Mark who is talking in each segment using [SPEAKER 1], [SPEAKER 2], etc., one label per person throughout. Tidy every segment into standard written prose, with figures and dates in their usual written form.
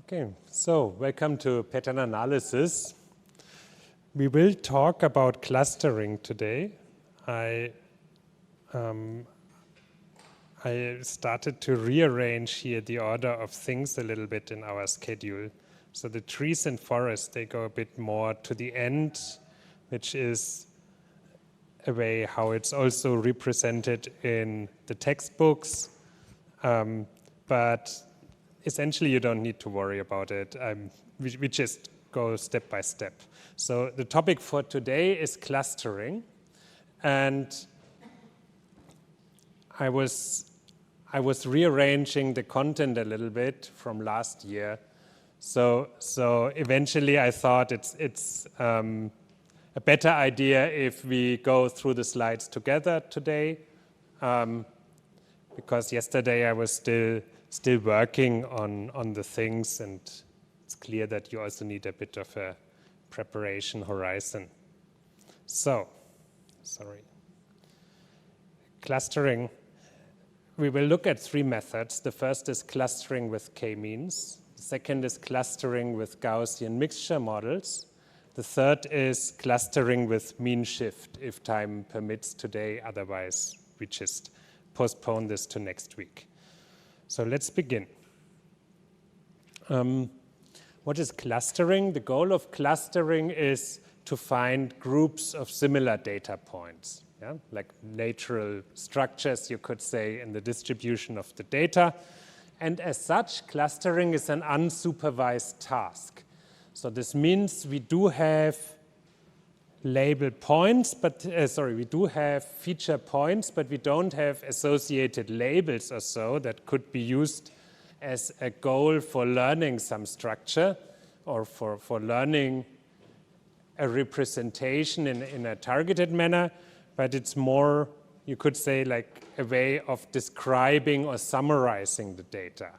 [SPEAKER 1] Okay, so welcome to pattern analysis. We will talk about clustering today. I started to rearrange here the order of things a little bit in our schedule. So the trees and forests, they go a bit more to the end, which is a way how it's also represented in the textbooks. But essentially, you don't need to worry about it. We just go step by step. So the topic for today is clustering. And I was rearranging the content a little bit from last year. So eventually I thought it's a better idea if we go through the slides together today. Because yesterday I was still working on the things, and it's clear that you also need a bit of a preparation horizon. So, clustering. We will look at three methods. The first is clustering with k-means. The second is clustering with Gaussian mixture models. The third is clustering with mean shift, if time permits today. Otherwise, we just postpone this to next week. So let's begin. What is clustering? The goal of clustering is to find groups of similar data points, like natural structures, you could say, in the distribution of the data. And as such, clustering is an unsupervised task. So this means we do have label points, but we do have feature points, but we don't have associated labels or so that could be used as a goal for learning some structure or for learning a representation in a targeted manner, but it's more, you could say, like a way of describing or summarizing the data.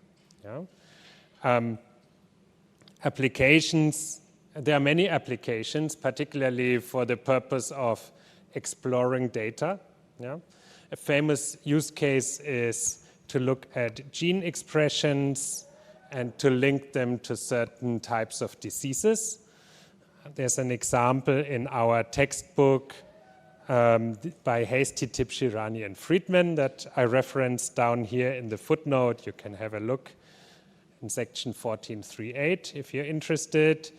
[SPEAKER 1] Applications. There are many applications, particularly for the purpose of exploring data. A famous use case is to look at gene expressions and to link them to certain types of diseases. There's an example in our textbook by Hastie, Tibshirani, and Friedman that I referenced down here in the footnote. You can have a look in section 14.3.8 if you're interested.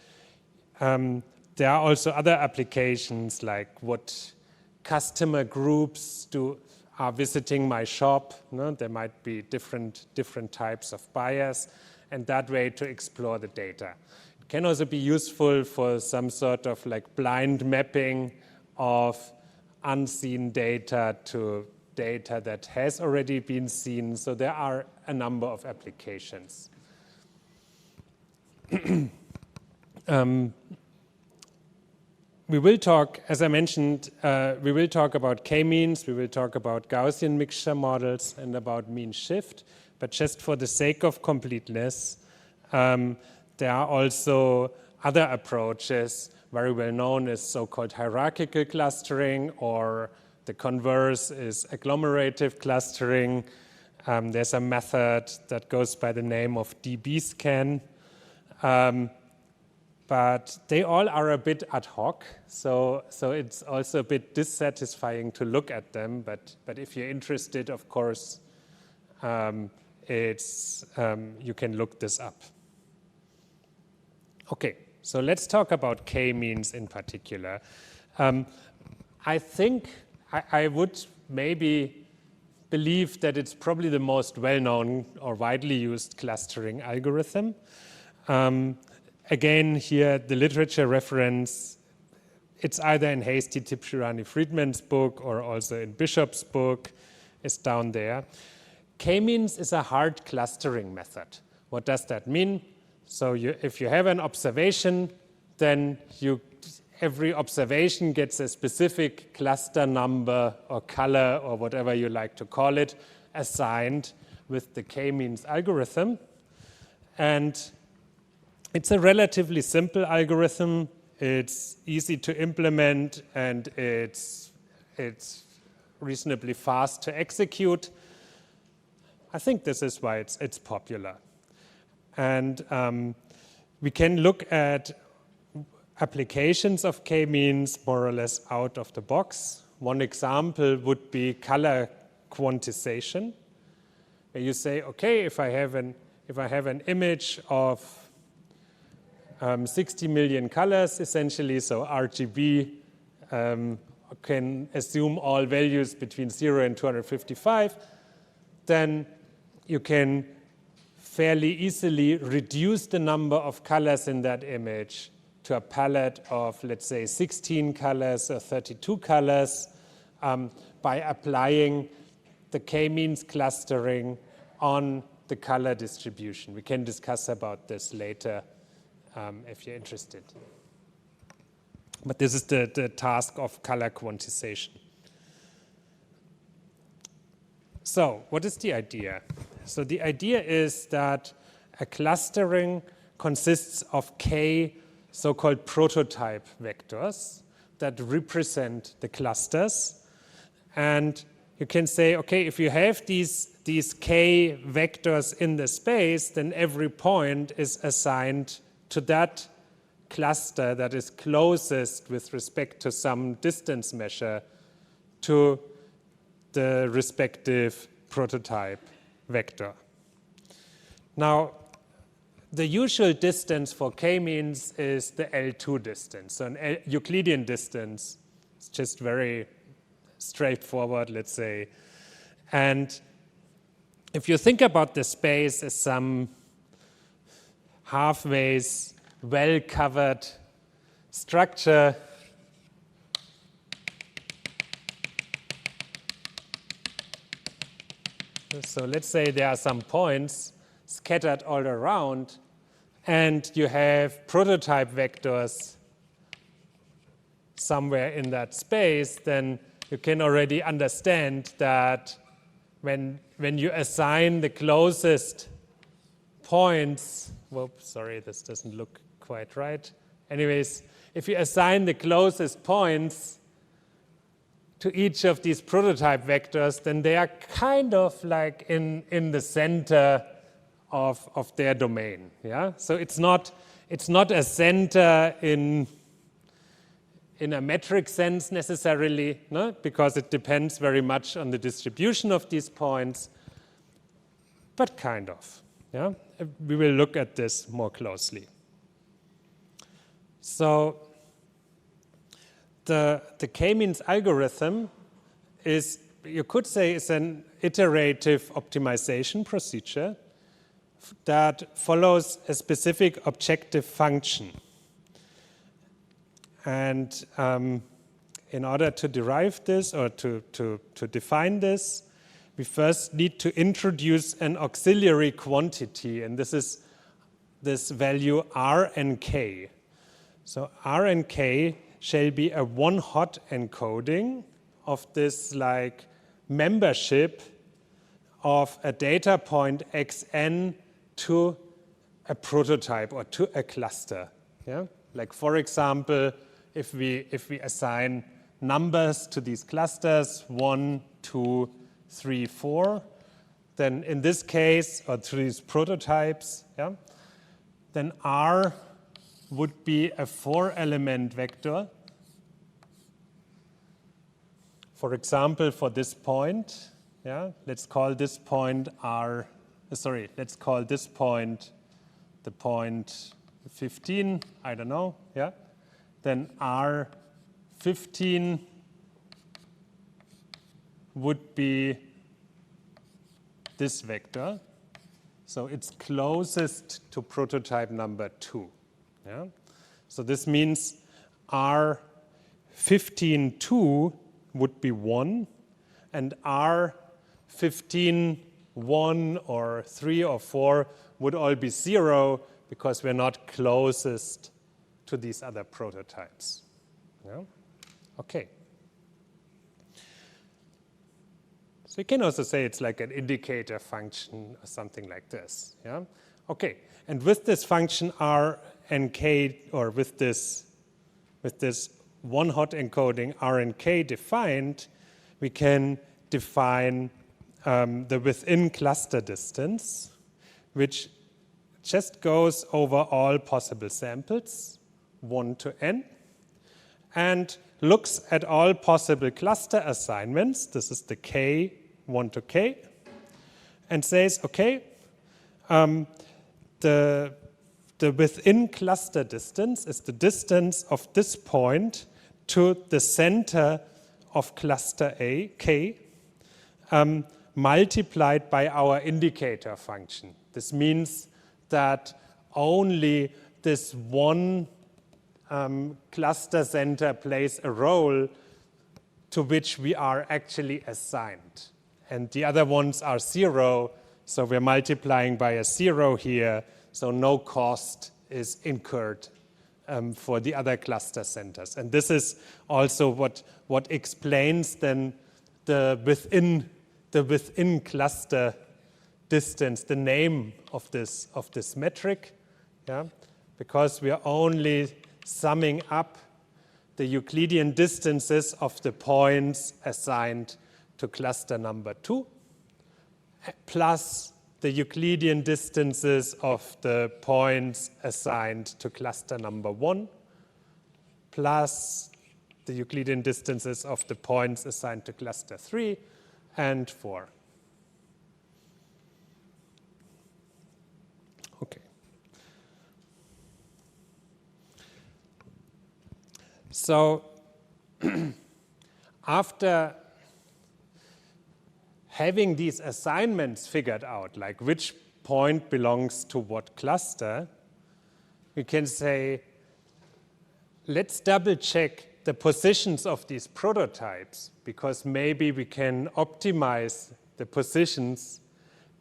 [SPEAKER 1] There are also other applications, like what customer groups are visiting my shop. There might be different types of buyers, and that way to explore the data. It can also be useful for some sort of like blind mapping of unseen data to data that has already been seen. So there are a number of applications. We will talk, as I mentioned, we will talk about k-means, we will talk about Gaussian mixture models and about mean shift. But just for the sake of completeness, there are also other approaches, very well known as so-called hierarchical clustering, or the converse is agglomerative clustering. There's a method that goes by the name of DB-scan. But they all are a bit ad hoc, so it's also a bit dissatisfying to look at them. But if you're interested, of course, you can look this up. Okay, so let's talk about k-means in particular. I think I would maybe believe that it's probably the most well-known or widely used clustering algorithm. Again, here, the literature reference, it's either in Hastie, Tibshirani, Friedman's book, or also in Bishop's book, is down there. K-means is a hard clustering method. What does that mean? So if you have an observation, then every observation gets a specific cluster number or color or whatever you like to call it assigned with the k-means algorithm. And it's a relatively simple algorithm. It's easy to implement, and it's reasonably fast to execute. I think this is why it's popular. And we can look at applications of k-means more or less out of the box. One example would be color quantization, where you say, okay, if I have an image of 60 million colors, essentially, so RGB can assume all values between 0 and 255, then you can fairly easily reduce the number of colors in that image to a palette of, let's say, 16 colors or 32 colors by applying the k-means clustering on the color distribution. We can discuss about this later if you're interested. But this is the task of color quantization. So what is the idea? So the idea is that a clustering consists of k so-called prototype vectors that represent the clusters. And you can say, okay, if you have these k vectors in the space, then every point is assigned to that cluster that is closest with respect to some distance measure to the respective prototype vector. Now, the usual distance for k-means is the L2 distance. So an Euclidean distance is just very straightforward, let's say. And if you think about the space as some halfway well-covered structure, so let's say there are some points scattered all around, and you have prototype vectors somewhere in that space, then you can already understand that when you assign the closest points, whoops, sorry, this doesn't look quite right. Anyways, if you assign the closest points to each of these prototype vectors, then they are kind of like in the center of their domain. Yeah, so it's not a center in a metric sense necessarily, no? Because it depends very much on the distribution of these points, but kind of. Yeah, we will look at this more closely. So the k-means algorithm is, you could say, is an iterative optimization procedure that follows a specific objective function. And in order to derive this or to define this, we first need to introduce an auxiliary quantity, and this is this value r and k. So r and k shall be a one-hot encoding of this like membership of a data point xn to a prototype or to a cluster. Yeah? Like for example, if we assign numbers to these clusters, 1, 2, 3, 4, then in this case, or to these prototypes, yeah, then R would be a 4-element vector. For example, for this point, yeah, let's call this point R, let's call this point the point 15, I don't know, yeah. Then R15 would be this vector. So it's closest to prototype number 2. Yeah? So this means R15.2 would be 1, and R15.1 or 3 or 4 would all be 0 because we're not closest to these other prototypes. Yeah? Okay. So you can also say it's like an indicator function or something like this. Yeah? Okay. And with this function R and K, or with this one-hot encoding R and K defined, we can define the within cluster distance, which just goes over all possible samples, 1 to n, and looks at all possible cluster assignments. This is the k, 1 to k, and says, okay, the within cluster distance is the distance of this point to the center of cluster A, k, multiplied by our indicator function. This means that only this one cluster center plays a role to which we are actually assigned. And the other ones are 0, so we're multiplying by a 0 here, so no cost is incurred for the other cluster centers. And this is also what explains then the within cluster distance, the name of this metric, yeah? Because we are only summing up the Euclidean distances of the points assigned to cluster number 2, plus the Euclidean distances of the points assigned to cluster number 1, plus the Euclidean distances of the points assigned to cluster 3 and 4. Okay. So after having these assignments figured out, like which point belongs to what cluster, we can say, let's double check the positions of these prototypes, because maybe we can optimize the positions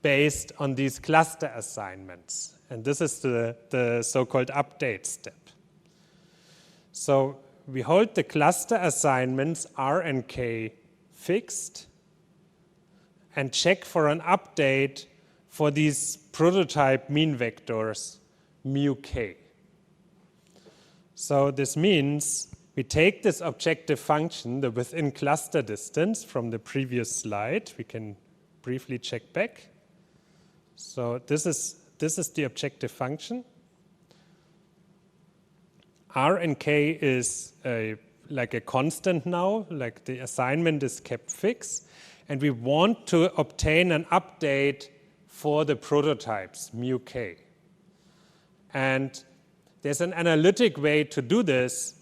[SPEAKER 1] based on these cluster assignments. And this is the so-called update step. So we hold the cluster assignments R and K fixed and check for an update for these prototype mean vectors mu k. So this means we take this objective function, the within cluster distance from the previous slide. We can briefly check back. So this is the objective function. R and K is like a constant now, like the assignment is kept fixed. And we want to obtain an update for the prototypes, mu k. And there's an analytic way to do this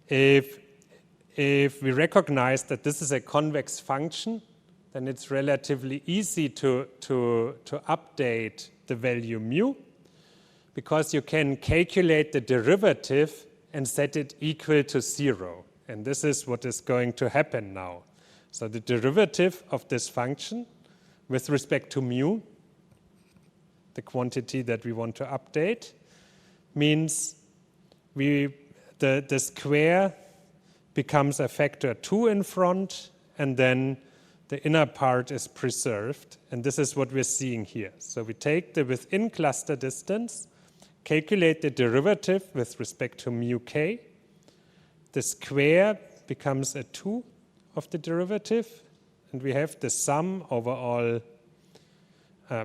[SPEAKER 1] if we recognize that this is a convex function, then it's relatively easy to update the value mu, because you can calculate the derivative and set it equal to 0. And this is what is going to happen now. So the derivative of this function with respect to mu, the quantity that we want to update, means the square becomes a factor 2 in front, and then the inner part is preserved. And this is what we're seeing here. So we take the within cluster distance, calculate the derivative with respect to mu k. The square becomes a 2 of the derivative, and we have the sum over all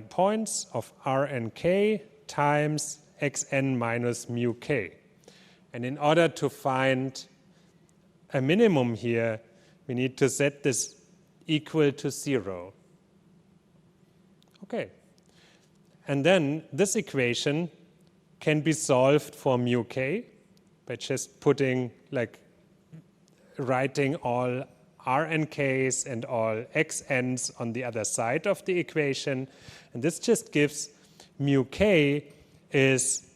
[SPEAKER 1] points of R and K times xn minus mu k. And in order to find a minimum here, we need to set this equal to 0. Okay. And then this equation can be solved for mu k by just writing all R and Ks and all xn's on the other side of the equation. And this just gives mu k is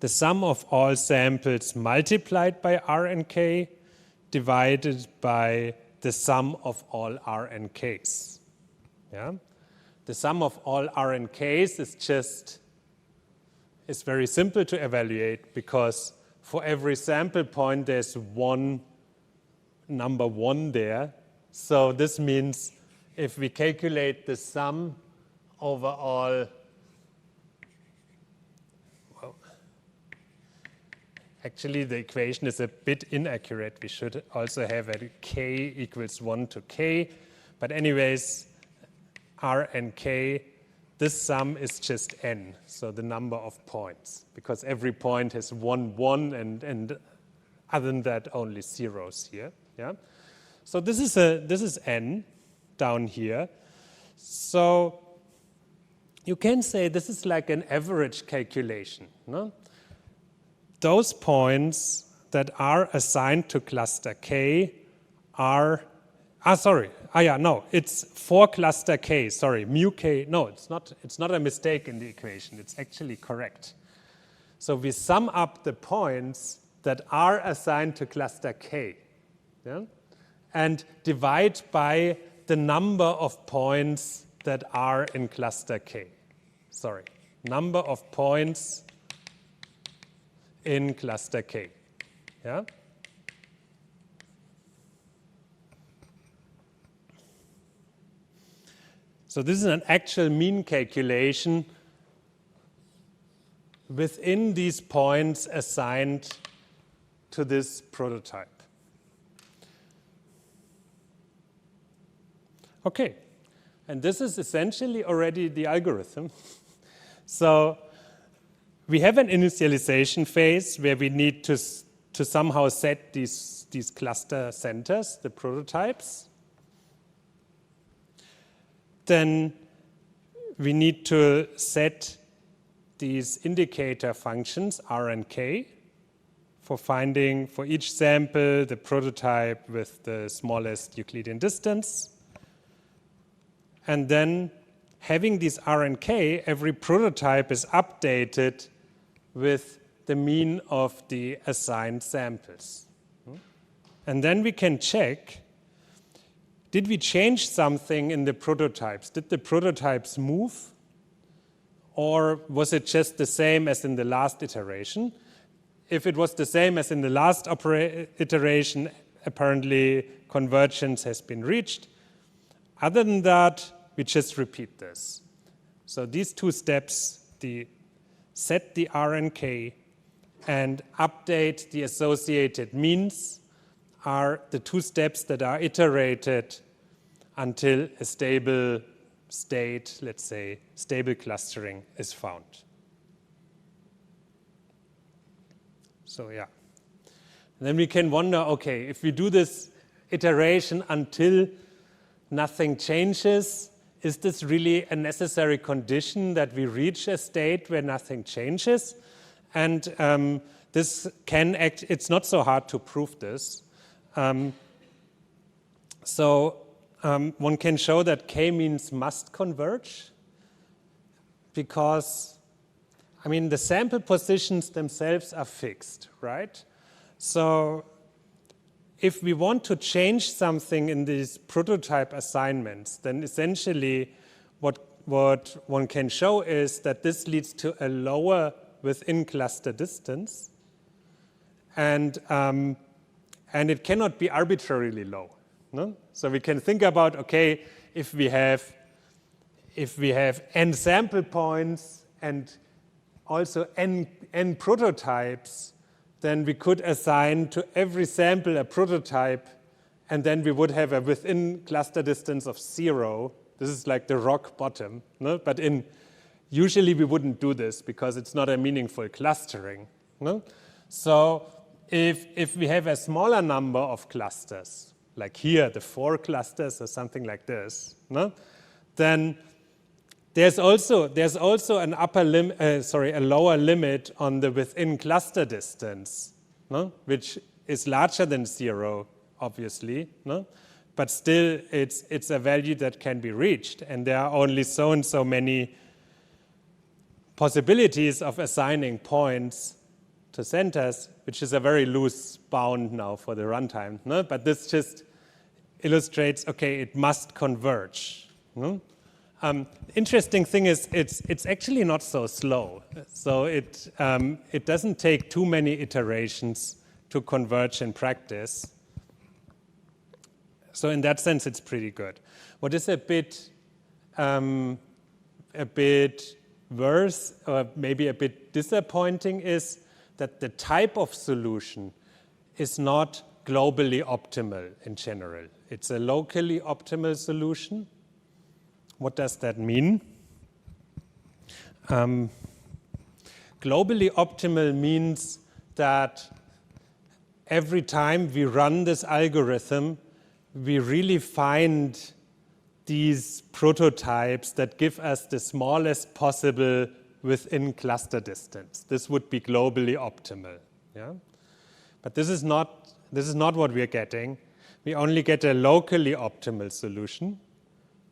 [SPEAKER 1] the sum of all samples multiplied by R and K divided by the sum of all R and Ks. Yeah? The sum of all R and Ks is very simple to evaluate, because for every sample point there's one number 1 there. So this means if we calculate the sum over all, well, actually the equation is a bit inaccurate. We should also have a k equals 1 to k. But anyways, R and K this sum is just n, so the number of points, because every point has 1, 1, and other than that, only zeros here. Yeah. So this is n down here. So you can say this is like an average calculation. No? Those points that are assigned to cluster K are, it's for cluster K, sorry, mu K, no, it's not a mistake in the equation, it's actually correct. So we sum up the points that are assigned to cluster K, yeah? And divide by the number of points that are in cluster K. Sorry, number of points in cluster K. Yeah? So this is an actual mean calculation within these points assigned to this prototype. Okay, and this is essentially already the algorithm. So we have an initialization phase where we need to somehow set these cluster centers, the prototypes. Then we need to set these indicator functions, R and K, for finding for each sample the prototype with the smallest Euclidean distance. And then having these R and K, every prototype is updated with the mean of the assigned samples. And then we can check, did we change something in the prototypes? Did the prototypes move? Or was it just the same as in the last iteration? If it was the same as in the last iteration, apparently convergence has been reached. Other than that, we just repeat this. So these two steps, set the R and K and update the associated means, are the two steps that are iterated until a stable state, let's say stable clustering, is found. So yeah. And then we can wonder, okay, if we do this iteration until nothing changes, is this really a necessary condition that we reach a state where nothing changes? And this can act, it's not so hard to prove this. One can show that K-means must converge because, I mean, the sample positions themselves are fixed, right? So if we want to change something in these prototype assignments, then essentially what one can show is that this leads to a lower within cluster distance, and it cannot be arbitrarily low. No? So we can think about, okay, if we have n sample points and also n prototypes, then we could assign to every sample a prototype, and then we would have a within cluster distance of 0. This is like the rock bottom. No? But usually we wouldn't do this because it's not a meaningful clustering. No? So if we have a smaller number of clusters, like here, the 4 clusters or something like this, no? Then there's also an a lower limit on the within cluster distance, no? Which is larger than 0, obviously, no? But still, it's a value that can be reached, and there are only so and so many possibilities of assigning points to centers, which is a very loose bound now for the runtime, no? But this just illustrates, okay, it must converge. No? Interesting thing is it's actually not so slow. So it doesn't take too many iterations to converge in practice. So in that sense, it's pretty good. What is a bit worse or maybe a bit disappointing is that the type of solution is not globally optimal in general. It's a locally optimal solution. What does that mean? Globally optimal means that every time we run this algorithm, we really find these prototypes that give us the smallest possible within cluster distance. This would be globally optimal. Yeah? But this is not what we are getting. We only get a locally optimal solution.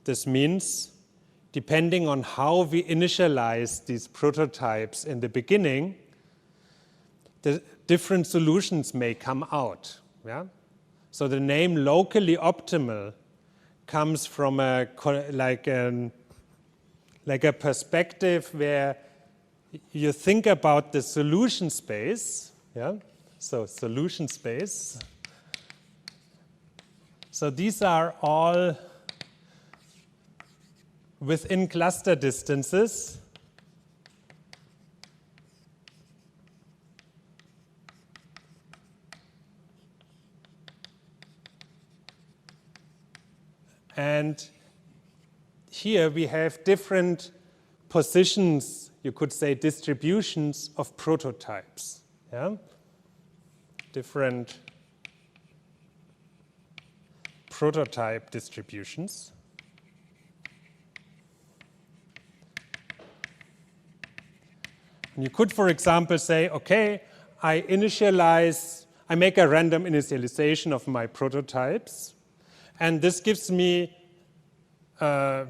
[SPEAKER 1] This means, depending on how we initialize these prototypes in the beginning, the different solutions may come out. Yeah? So the name locally optimal comes from like a perspective where you think about the solution space. Yeah? So solution space. So these are all within cluster distances. And here we have different positions, you could say distributions of prototypes. Yeah? Different prototype distributions. And you could, for example, say, okay, I make a random initialization of my prototypes. And this gives me, I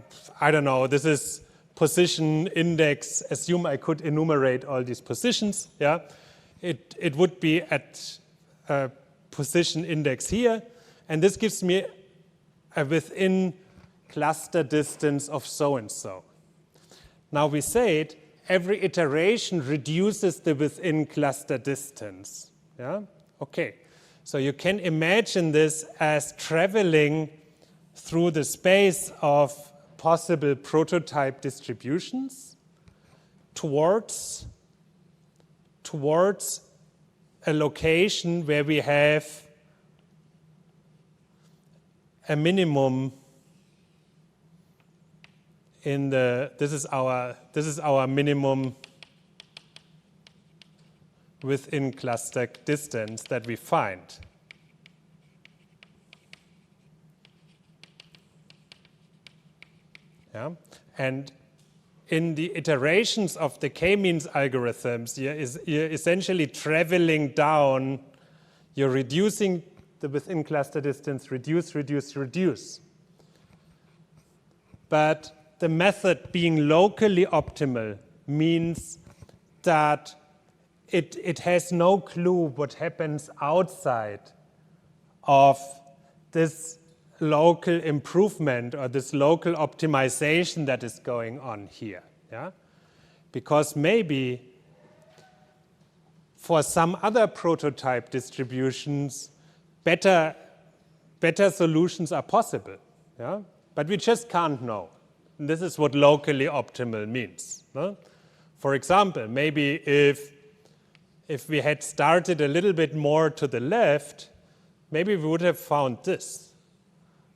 [SPEAKER 1] don't know, this is position index. Assume I could enumerate all these positions. Yeah, it would be at position index here. And this gives me a within cluster distance of so-and-so. Now we said every iteration reduces the within cluster distance. Yeah? Okay. So you can imagine this as traveling through the space of possible prototype distributions towards a location where we have a minimum in the, this is our minimum within cluster distance that we find. Yeah? And in the iterations of the k-means algorithms, you're essentially traveling down, you're reducing the within cluster distance, reduce, reduce, reduce. But the method being locally optimal means that it has no clue what happens outside of this local improvement or this local optimization that is going on here. Yeah? Because maybe for some other prototype distributions, better solutions are possible. Yeah? But we just can't know. And this is what locally optimal means. No? For example, maybe if we had started a little bit more to the left, maybe we would have found this.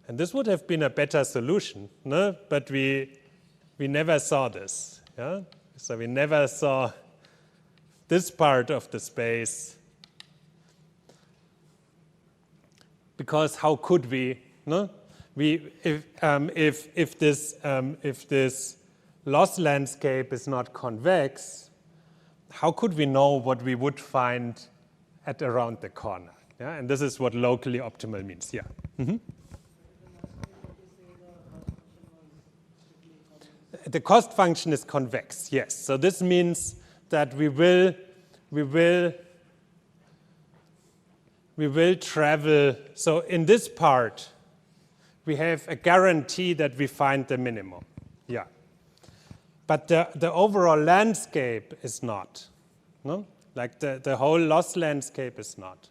[SPEAKER 1] And this would have been a better solution, no? But we never saw this. Yeah? So we never saw this part of the space. Because how could we? No? If this loss landscape is not convex, how could we know what we would find at around the corner? Yeah? And this is what locally optimal means. Yeah. Mm-hmm. The cost function is convex, yes. So this means that we will travel. So in this part, we have a guarantee that we find the minimum. Yeah. But the overall landscape is not. No? Like the whole loss landscape is not.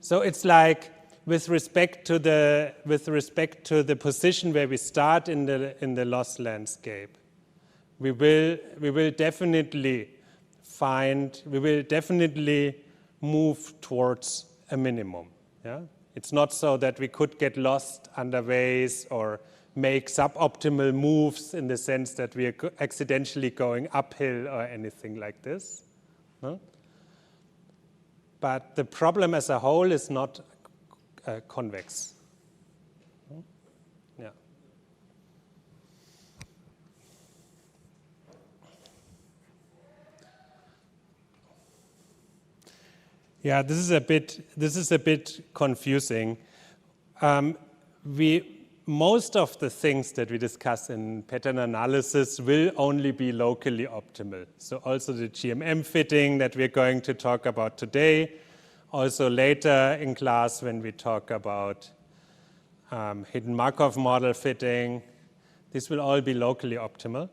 [SPEAKER 1] So it's like with respect to the position where we start in the loss landscape, we will definitely move towards a minimum. Yeah? It's not so that we could get lost underways or make suboptimal moves in the sense that we are accidentally going uphill or anything like this. No? But the problem as a whole is not convex. Yeah. Yeah, this is a bit confusing. Most of the things that we discuss in pattern analysis will only be locally optimal. So also the GMM fitting that we're going to talk about today, also later in class when we talk about hidden Markov model fitting, this will all be locally optimal.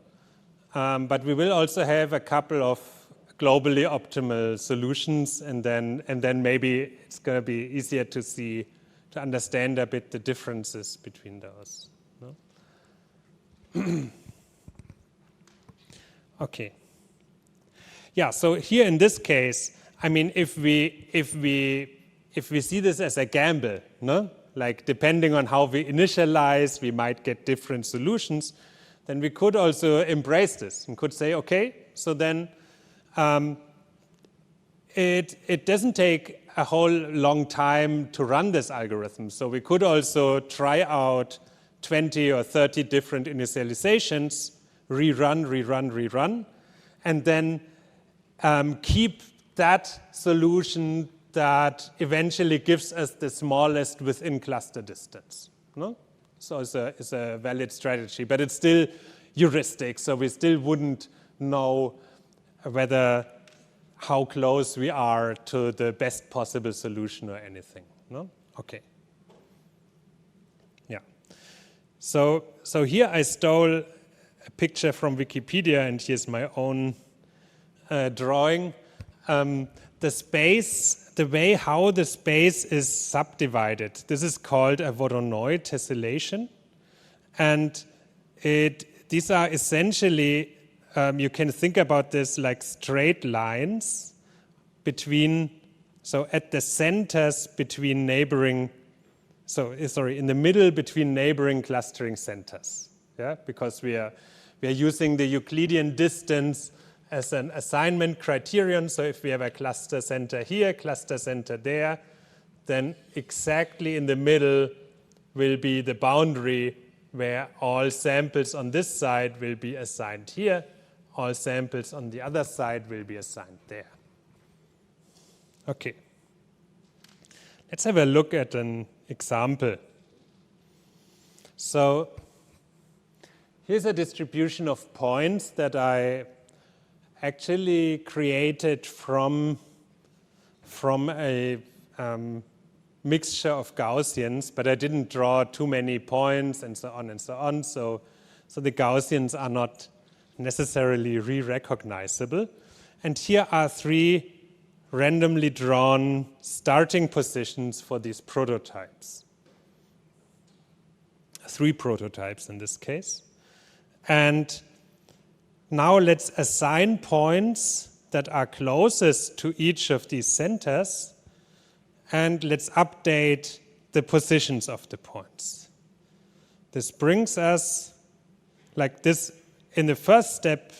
[SPEAKER 1] But we will also have a couple of globally optimal solutions, and then maybe it's going to be easier to understand a bit the differences between those. No? Okay. Yeah. So here in this case, I mean, if we see this as a gamble, no, like depending on how we initialize, we might get different solutions. Then we could also embrace this and could say, okay, so then it doesn't take a whole long time to run this algorithm. So we could also try out 20 or 30 different initializations, rerun, and then keep that solution that eventually gives us the smallest within cluster distance. No? So it's a valid strategy, but it's still heuristic, so we still wouldn't know how close we are to the best possible solution or anything. No? Okay. Yeah. So here I stole a picture from Wikipedia, and here's my own drawing. The way how the space is subdivided, this is called a Voronoi tessellation, and these are essentially you can think about this like straight lines at the centers between neighboring, in the middle between neighboring clustering centers. Yeah, because we are using the Euclidean distance as an assignment criterion. So if we have a cluster center here, cluster center there, then exactly in the middle will be the boundary where all samples on this side will be assigned here. All samples on the other side will be assigned there. Okay. Let's have a look at an example. So here's a distribution of points that I actually created from a mixture of Gaussians, but I didn't draw too many points and so on and so on. So the Gaussians are not necessarily re-recognizable. And here are 3 randomly drawn starting positions for these prototypes. 3 prototypes in this case. And now let's assign points that are closest to each of these centers, and let's update the positions of the points. This brings us like this. In the first step,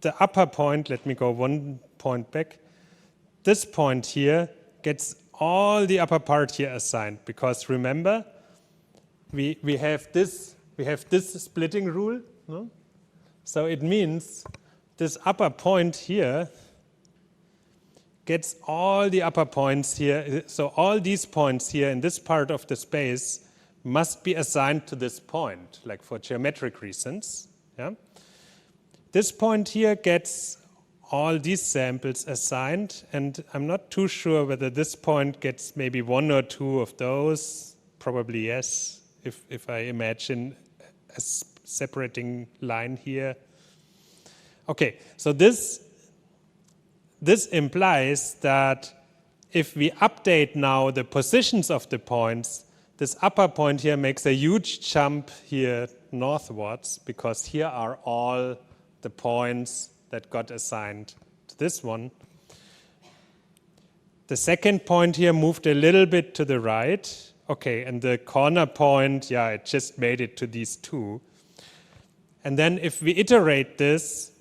[SPEAKER 1] the upper point, let me go 1 point back, this point here gets all the upper part here assigned, because remember, we have this splitting rule. No? So it means this upper point here gets all the upper points here. So all these points here in this part of the space must be assigned to this point, like for geometric reasons. Yeah? This point here gets all these samples assigned, and I'm not too sure whether this point gets maybe 1 or 2 of those. Probably yes, if I imagine a separating line here. Okay, so this implies that if we update now the positions of the points, this upper point here makes a huge jump here northwards, because here are all the points that got assigned to this one. The second point here moved a little bit to the right. okay, and the corner point, yeah, it just made it to these two. And then if we iterate this,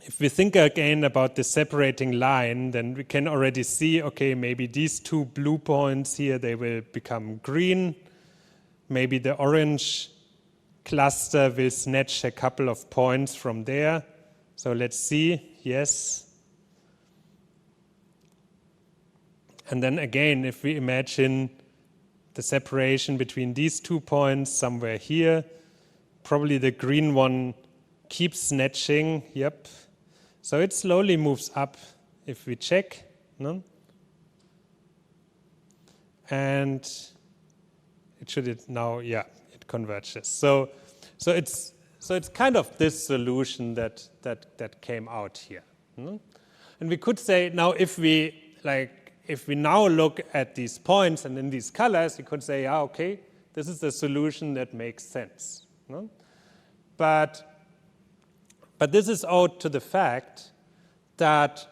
[SPEAKER 1] if we think again about the separating line, then we can already see, okay, maybe these two blue points here, they will become green. Maybe the orange cluster will snatch a couple of points from there. So let's see, yes. And then again, if we imagine the separation between these 2 points somewhere here, probably the green one keeps snatching, yep. So it slowly moves up if we check, no? And it should now, yeah, it converges. So it's kind of this solution that came out here. No? And we could say now if we now look at these points and in these colors, we could say, okay, this is the solution that makes sense. No? But this is owed to the fact that,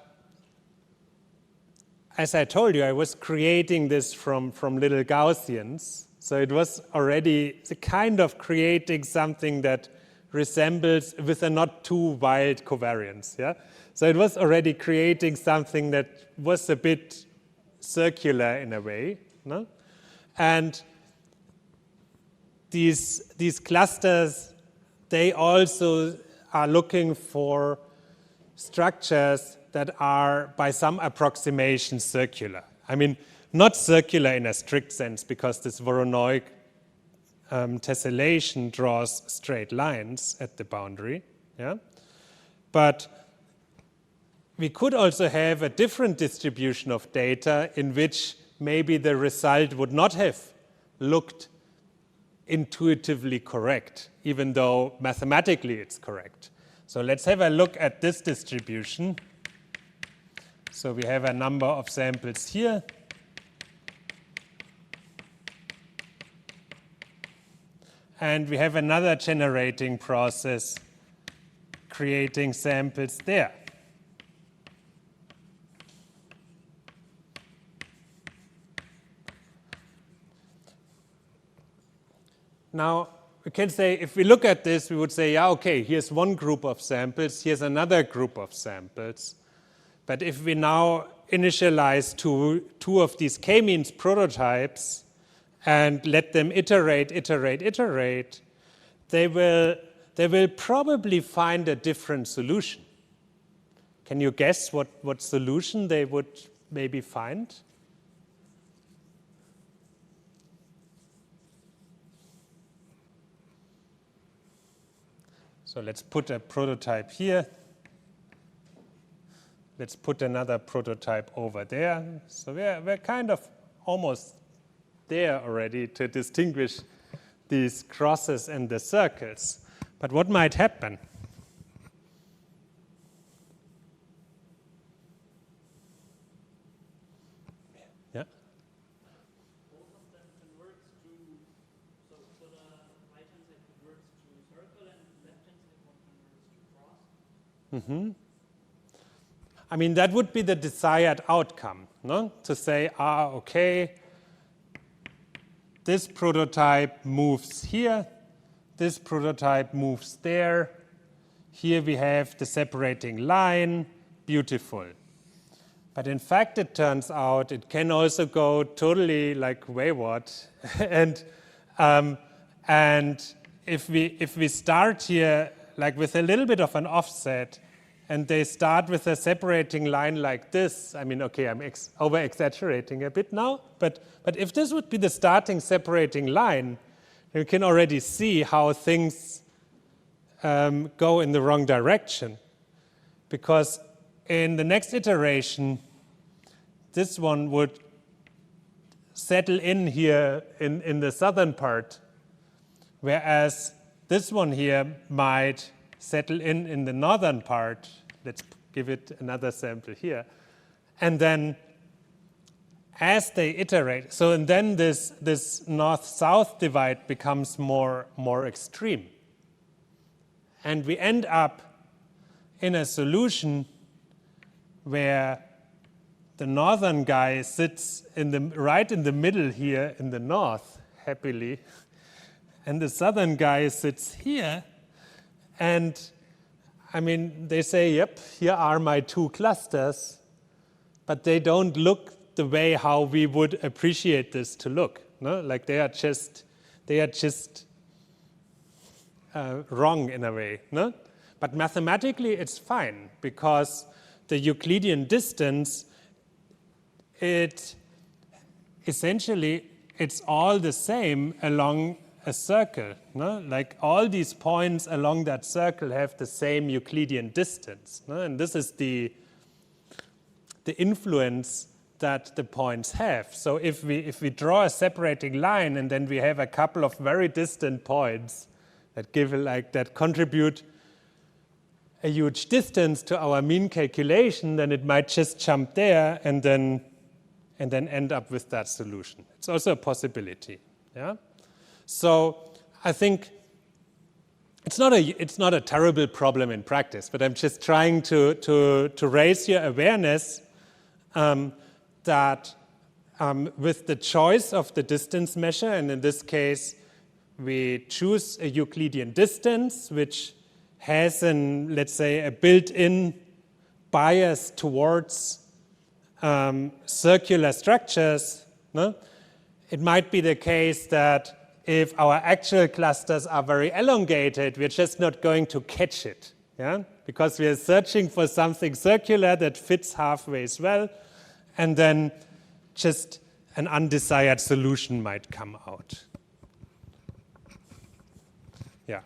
[SPEAKER 1] as I told you, I was creating this from little Gaussians. So it was already kind of creating something that resembles with a not too wild covariance. Yeah? So it was already creating something that was a bit circular in a way. No? And these clusters, they also are looking for structures that are by some approximation circular. I mean, not circular in a strict sense because this Voronoi tessellation draws straight lines at the boundary. Yeah? But we could also have a different distribution of data in which maybe the result would not have looked intuitively correct, even though mathematically it's correct. So let's have a look at this distribution. So we have a number of samples here. And we have another generating process creating samples there. Now, we can say, if we look at this, we would say, yeah, okay, here's one group of samples, here's another group of samples. But if we now initialize two of these k-means prototypes and let them iterate, they will probably find a different solution. Can you guess what solution they would maybe find? So let's put a prototype here. Let's put another prototype over there. So we're kind of almost there already to distinguish these crosses and the circles. But what might happen? Yeah?
[SPEAKER 2] Both of them converts to, so the right-hand side converts to circle and the left-hand side one converts to cross.
[SPEAKER 1] Mm-hmm. I mean, that would be the desired outcome, no? To say, okay, this prototype moves here, this prototype moves there, here we have the separating line, beautiful. But in fact, it turns out it can also go totally like wayward. and if we start here like with a little bit of an offset, and they start with a separating line like this. I mean, okay, I'm over-exaggerating a bit now, but if this would be the starting separating line, you can already see how things go in the wrong direction. Because in the next iteration, this one would settle in here in the southern part, whereas this one here might settle in the northern part. Let's give it another sample here. And then as they iterate, so and then this north-south divide becomes more extreme. And we end up in a solution where the northern guy sits right in the middle here in the north, happily, and the southern guy sits here, and I mean, they say, yep, here are my two clusters, but they don't look the way how we would appreciate this to look. No? Like they are just wrong in a way. No? But mathematically, it's fine because the Euclidean distance, essentially, it's all the same along a circle. No? Like all these points along that circle have the same Euclidean distance. No? And this is the influence that the points have. So if we draw a separating line and then we have a couple of very distant points that contribute a huge distance to our mean calculation, then it might just jump there and then end up with that solution. It's also a possibility. Yeah? So I think it's not a terrible problem in practice, but I'm just trying to raise your awareness that with the choice of the distance measure, and in this case, we choose a Euclidean distance, which has let's say, a built-in bias towards circular structures. No? It might be the case that if our actual clusters are very elongated, we're just not going to catch it, yeah? Because we are searching for something circular that fits halfway as well, and then just an undesired solution might come out. Yeah,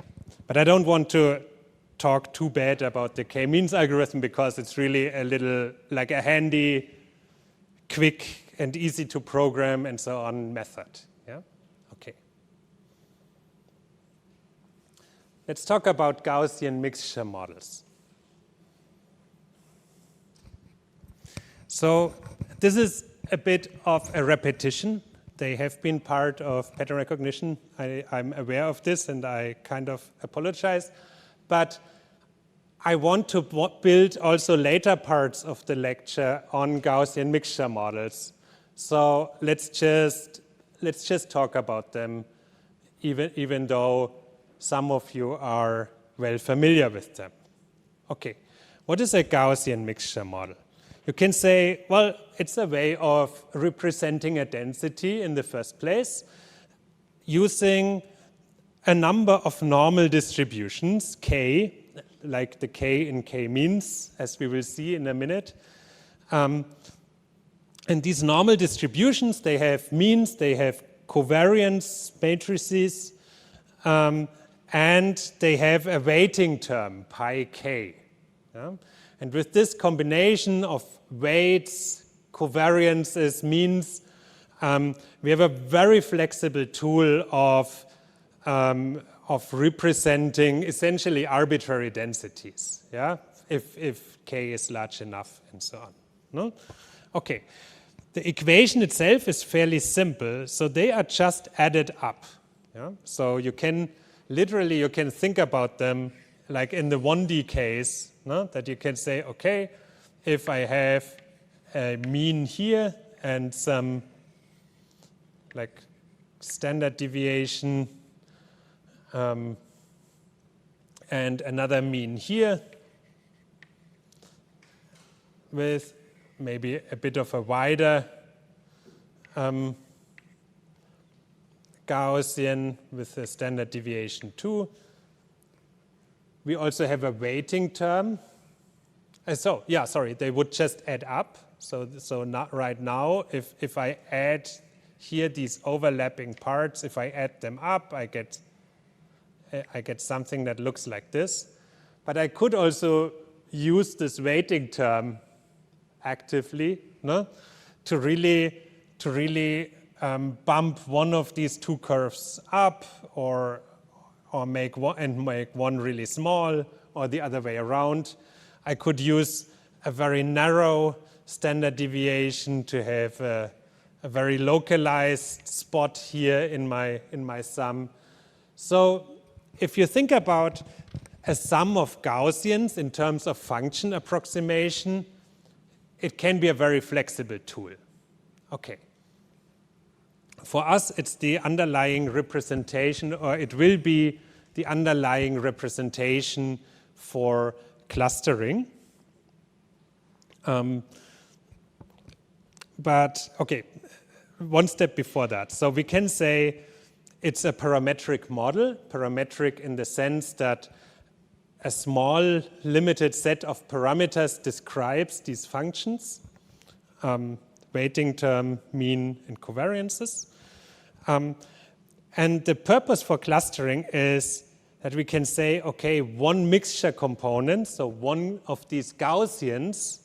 [SPEAKER 1] but I don't want to talk too bad about the k-means algorithm because it's really a little like a handy, quick, and easy to program and so on method. Yeah, okay. Let's talk about Gaussian mixture models. So this is a bit of a repetition. They have been part of pattern recognition. I'm aware of this, and I kind of apologize. But I want to build also later parts of the lecture on Gaussian mixture models. So let's just talk about them, even though some of you are well familiar with them. Okay, what is a Gaussian mixture model? You can say, well, it's a way of representing a density in the first place using a number of normal distributions, k, like the k in k-means, as we will see in a minute. And these normal distributions, they have means, they have covariance matrices, and they have a weighting term, pi k. Yeah? And with this combination of weights, covariances, means, we have a very flexible tool of representing essentially arbitrary densities, yeah? If k is large enough and so on. No? Okay, the equation itself is fairly simple, so they are just added up. Yeah? So you can think about them like in the 1D case, no? That you can say, okay, if I have a mean here and some like standard deviation and another mean here with maybe a bit of a wider Gaussian with a standard deviation 2. We also have a weighting term. They would just add up. So not right now, if I add here these overlapping parts, if I add them up, I get something that looks like this. But I could also use this weighting term actively, no? to really bump one of these two curves up, or make one really small, or the other way around. I could use a very narrow standard deviation to have a very localized spot here in my sum. So if you think about a sum of Gaussians in terms of function approximation, it can be a very flexible tool. Okay. For us, it's the underlying representation, or it will be the underlying representation for clustering. But, okay, one step before that. So we can say it's a parametric model, parametric in the sense that a small limited set of parameters describes these functions, weighting term, mean, and covariances. And the purpose for clustering is that we can say, okay, one mixture component, so one of these Gaussians,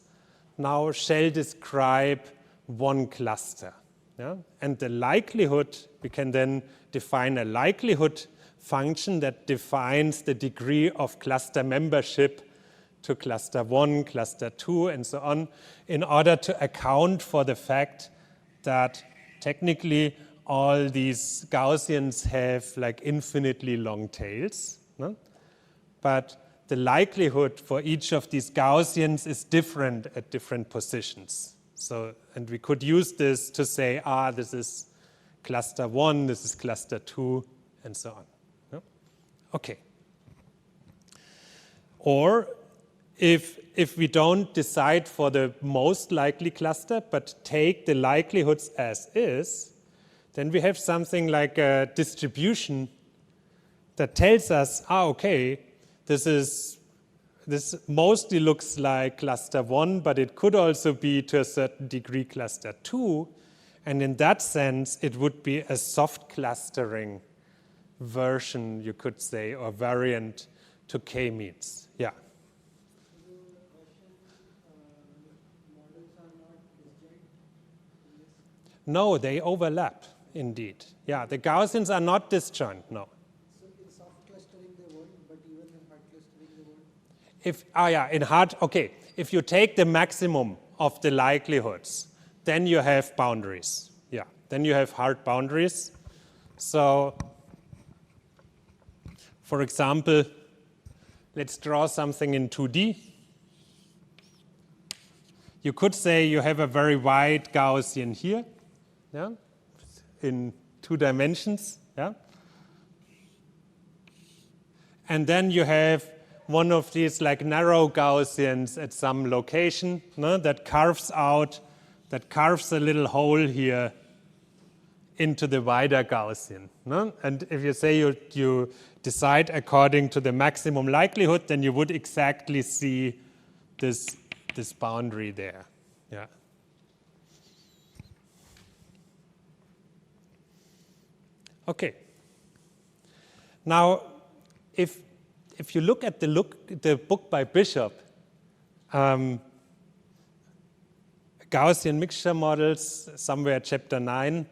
[SPEAKER 1] now shall describe one cluster. Yeah? And the likelihood, we can then define a likelihood function that defines the degree of cluster membership to cluster 1, cluster 2, and so on, in order to account for the fact that technically all these Gaussians have like infinitely long tails. No? But the likelihood for each of these Gaussians is different at different positions. So, and we could use this to say, this is cluster 1, this is cluster 2, and so on. No? Okay. Or if we don't decide for the most likely cluster, but take the likelihoods as is, then we have something like a distribution that tells us, okay, this mostly looks like cluster 1, but it could also be to a certain degree cluster 2. And in that sense, it would be a soft clustering version, you could say, or variant to k-means. Yeah. No, they overlap, indeed. Yeah, the Gaussians are not disjoint, no.
[SPEAKER 3] So in soft clustering they won't, but even in hard clustering they won't?
[SPEAKER 1] If you take the maximum of the likelihoods, then you have boundaries. Yeah, then you have hard boundaries. So, for example, let's draw something in 2D. You could say you have a very wide Gaussian here, yeah, in 2 dimensions, yeah. And then you have one of these like narrow Gaussians at some location, no, that carves a little hole here into the wider Gaussian. No? And if you say you decide according to the maximum likelihood, then you would exactly see this boundary there. Yeah. Okay. Now, if you look at the book by Bishop, Gaussian mixture models, somewhere chapter 9,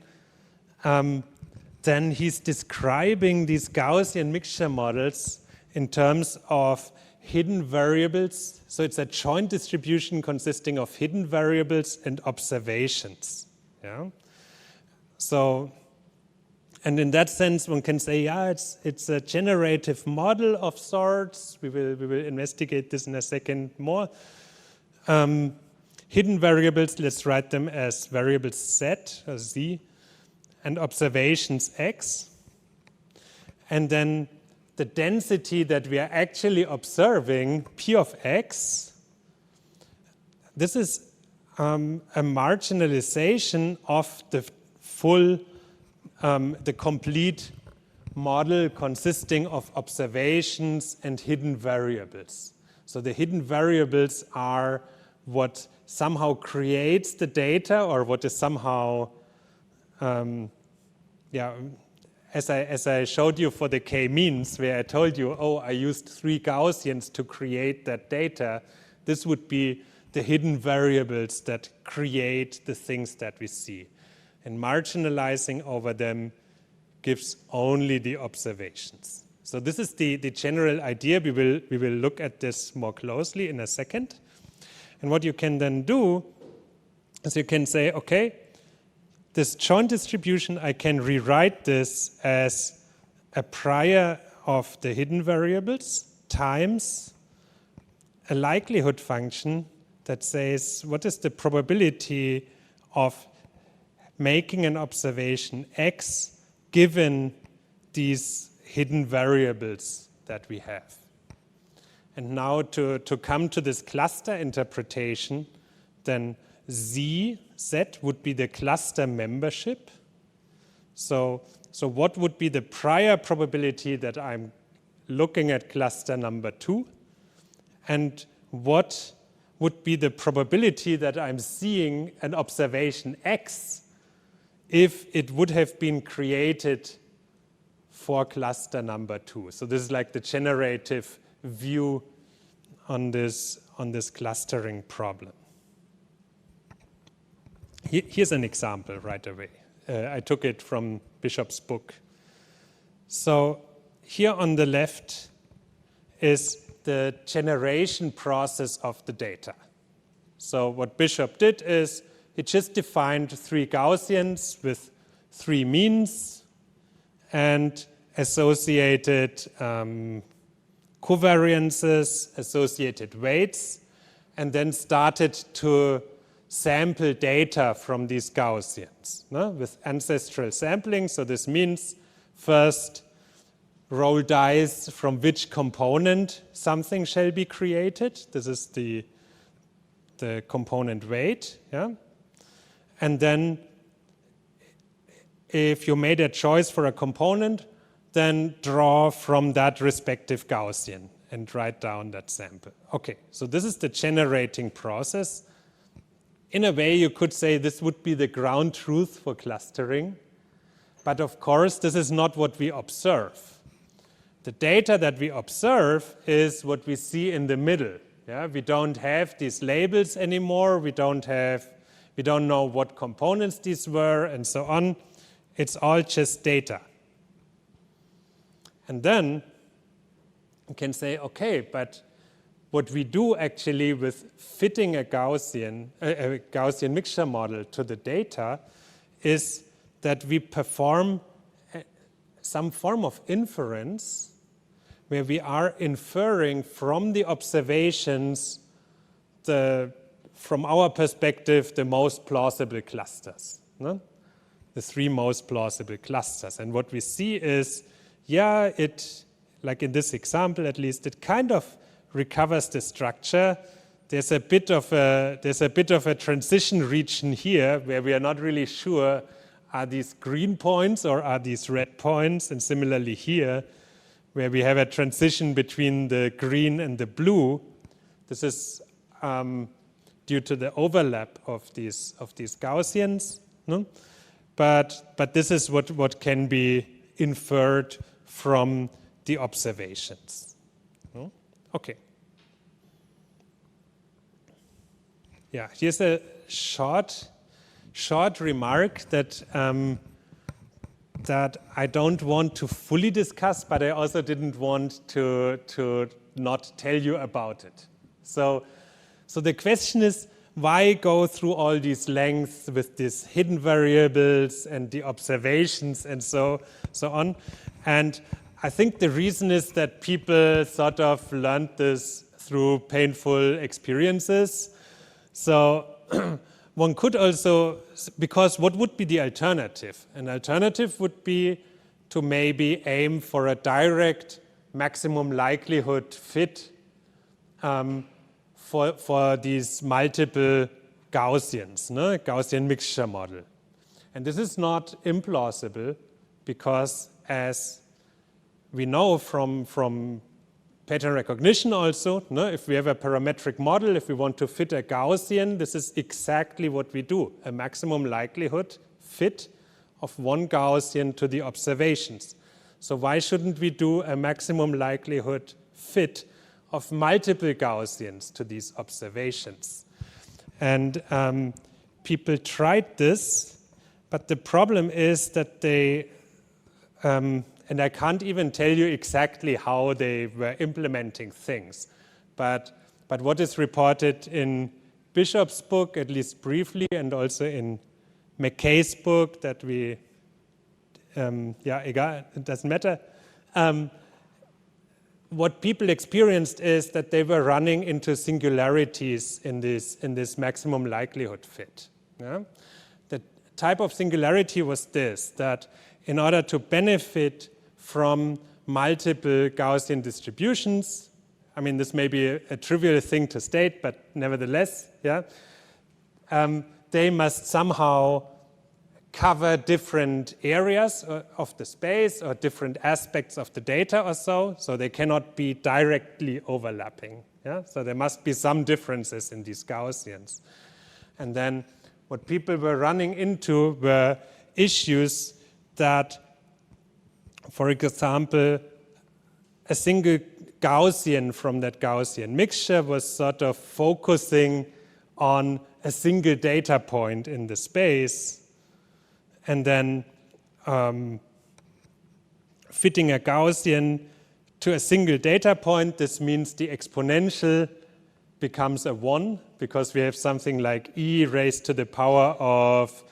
[SPEAKER 1] then he's describing these Gaussian mixture models in terms of hidden variables. So it's a joint distribution consisting of hidden variables and observations. Yeah. So, and in that sense, one can say, yeah, it's a generative model of sorts. We will investigate this in a second more. Hidden variables, let's write them as variables Z or Z, and observations X. And then the density that we are actually observing, P of X, this is a marginalization of the full, the complete model consisting of observations and hidden variables. So the hidden variables are what somehow creates the data, or what is somehow, as I showed you for the k-means, where I told you, I used 3 Gaussians to create that data, this would be the hidden variables that create the things that we see. And marginalizing over them gives only the observations. So this is the general idea. We will look at this more closely in a second. And what you can then do is you can say, okay, this joint distribution, I can rewrite this as a prior of the hidden variables times a likelihood function that says what is the probability of making an observation X given these hidden variables that we have. And now to come to this cluster interpretation, then Z would be the cluster membership. So what would be the prior probability that I'm looking at cluster number 2? And what would be the probability that I'm seeing an observation X if it would have been created for cluster number 2? So this is like the generative view on this clustering problem. Here's an example right away. I took it from Bishop's book. So here on the left is the generation process of the data. So what Bishop did is he just defined 3 Gaussians with 3 means and associated covariances, associated weights, and then started to sample data from these Gaussians with ancestral sampling. So this means first roll dice from which component something shall be created. This is the component weight. Yeah? And then if you made a choice for a component, then draw from that respective Gaussian and write down that sample. Okay, so this is the generating process. In a way, you could say this would be the ground truth for clustering. But of course, this is not what we observe. The data that we observe is what we see in the middle. Yeah? We don't have these labels anymore. We don't know what components these were and so on. It's all just data. And then you can say, okay, but what we do actually with fitting a Gaussian mixture model to the data is that we perform some form of inference where we are inferring from the observations from our perspective, the most plausible clusters, no? The 3 most plausible clusters. And what we see is, yeah, like in this example at least, it kind of recovers the structure. There's a bit of a transition region here where we are not really sure, are these green points or are these red points? And similarly here, where we have a transition between the green and the blue, this is due to the overlap of these Gaussians. No? But this is what can be inferred from the observations. No? Okay. Yeah, here's a short remark that I don't want to fully discuss, but I also didn't want to not tell you about it. So the question is, why go through all these lengths with these hidden variables and the observations and so on? And I think the reason is that people sort of learned this through painful experiences. So one could also, because what would be the alternative? An alternative would be to maybe aim for a direct maximum likelihood fit for these multiple Gaussians, no? Gaussian mixture model. And this is not implausible because, as we know from pattern recognition also, no? If we have a parametric model, if we want to fit a Gaussian, this is exactly what we do, a maximum likelihood fit of one Gaussian to the observations. So why shouldn't we do a maximum likelihood fit of multiple Gaussians to these observations? And people tried this, but the problem is that they, and I can't even tell you exactly how they were implementing things, but what is reported in Bishop's book, at least briefly, and also in McKay's book that we, it doesn't matter. what people experienced is that they were running into singularities in this maximum likelihood fit. Yeah? The type of singularity was this, that in order to benefit from multiple Gaussian distributions, I mean, this may be a trivial thing to state, but nevertheless, yeah, they must somehow cover different areas of the space or different aspects of the data or so they cannot be directly overlapping. Yeah? So there must be some differences in these Gaussians. And then what people were running into were issues that, for example, a single Gaussian from that Gaussian mixture was sort of focusing on a single data point in the space, and then fitting a Gaussian to a single data point. This means the exponential becomes a 1 because we have something like e raised to the power of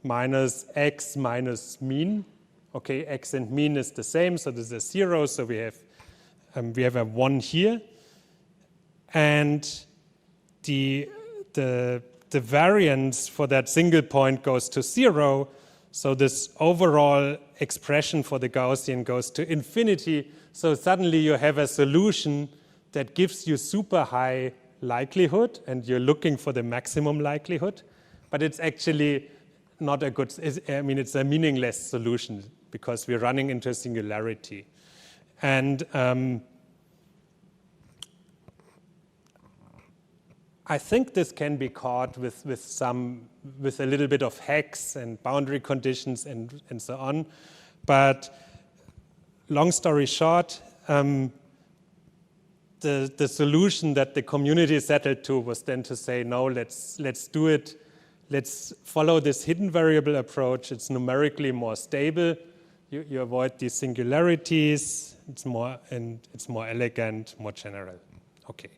[SPEAKER 1] minus x minus mean. Okay, x and mean is the same, so this is 0, so we have a 1 here. And the variance for that single point goes to 0, so this overall expression for the Gaussian goes to infinity. So suddenly you have a solution that gives you super high likelihood, and you're looking for the maximum likelihood, but it's actually not a good, I mean, it's a meaningless solution because we're running into a singularity. And I think this can be caught with a little bit of hacks and boundary conditions and so on. But long story short, the solution that the community settled to was then to say, no, let's do it. Let's follow this hidden variable approach. It's numerically more stable. You avoid these singularities. It's more elegant, more general. Okay.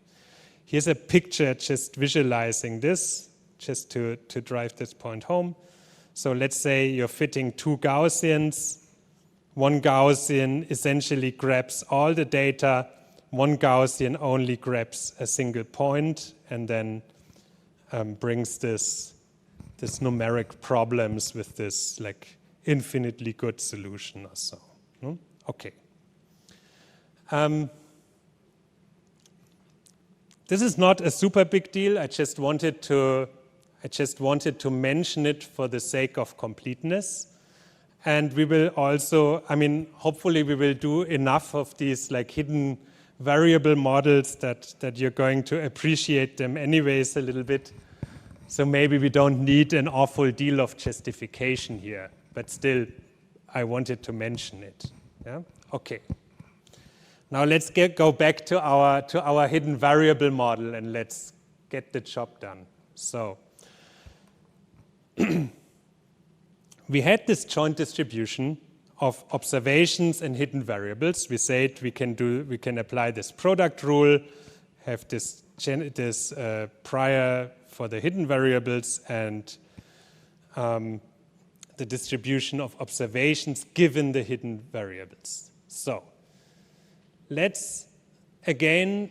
[SPEAKER 1] Here's a picture just visualizing this, just to drive this point home. So let's say you're fitting two Gaussians. One Gaussian essentially grabs all the data. One Gaussian only grabs a single point and then brings this numeric problems with this like infinitely good solution or so. Okay. This is not a super big deal. I just wanted to mention it for the sake of completeness. And we will also, I mean, hopefully we will do enough of these like hidden variable models that you're going to appreciate them anyways a little bit. So maybe we don't need an awful deal of justification here, but still, I wanted to mention it. Yeah? Okay. Now let's go back to our hidden variable model and let's get the job done. So we had this joint distribution of observations and hidden variables. We said we can apply this product rule, have this prior for the hidden variables and the distribution of observations given the hidden variables. So let's again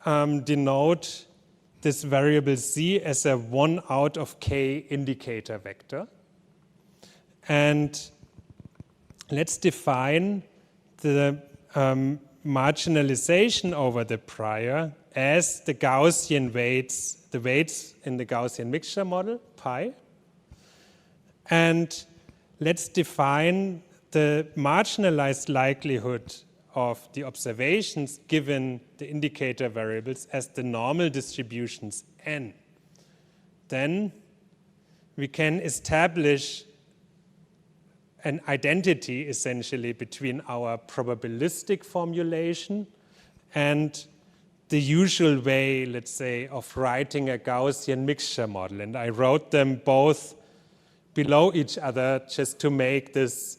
[SPEAKER 1] denote this variable c as a 1 out of k indicator vector. And let's define the marginalization over the prior as the Gaussian weights, the weights in the Gaussian mixture model, pi. And let's define the marginalized likelihood of the observations given the indicator variables as the normal distributions n. Then we can establish an identity essentially between our probabilistic formulation and the usual way, let's say, of writing a Gaussian mixture model. And I wrote them both below each other just to make this,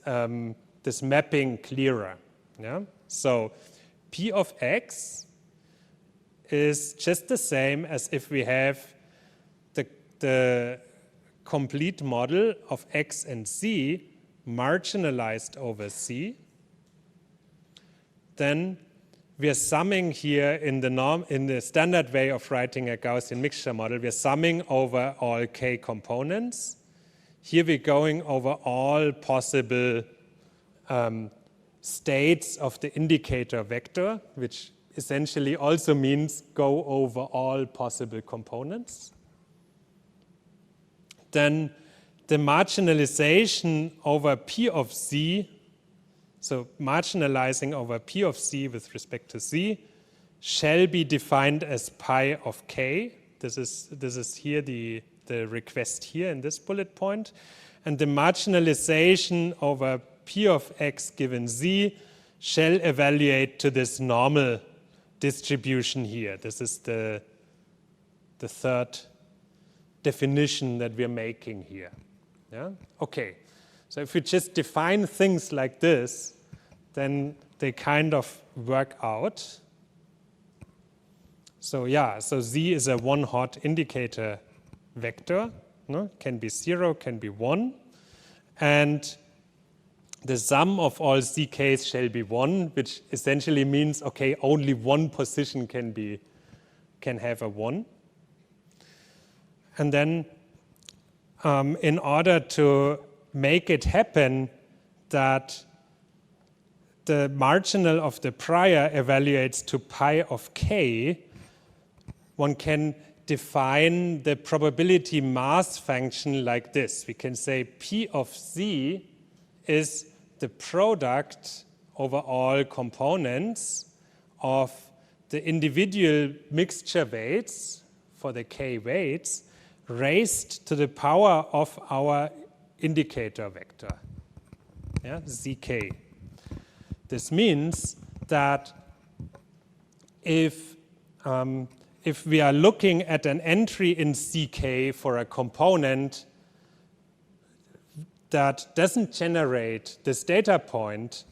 [SPEAKER 1] this mapping clearer. Yeah? So P of x is just the same as if we have the complete model of x and z marginalized over c. then we are summing here in the standard way of writing a Gaussian mixture model, we are summing over all k components. Here we're going over all possible states of the indicator vector, which essentially also means go over all possible components. Then the marginalization over P of Z, so marginalizing over P of Z with respect to Z, shall be defined as pi of k. This is here the request here in this bullet point. And the marginalization over P of x given Z shall evaluate to this normal distribution here. This is the third definition that we're making here. Yeah? Okay, so if we just define things like this, then they kind of work out. So yeah, so Z is a one-hot indicator vector. No? Can be 0, can be 1. And the sum of all zk's shall be 1, which essentially means, okay, only one position can have a 1. And then in order to make it happen that the marginal of the prior evaluates to pi of k, one can define the probability mass function like this. We can say P of Z is the product over all components of the individual mixture weights for the k weights raised to the power of our indicator vector, yeah, zk. This means that if we are looking at an entry in zk for a component that doesn't generate this data point,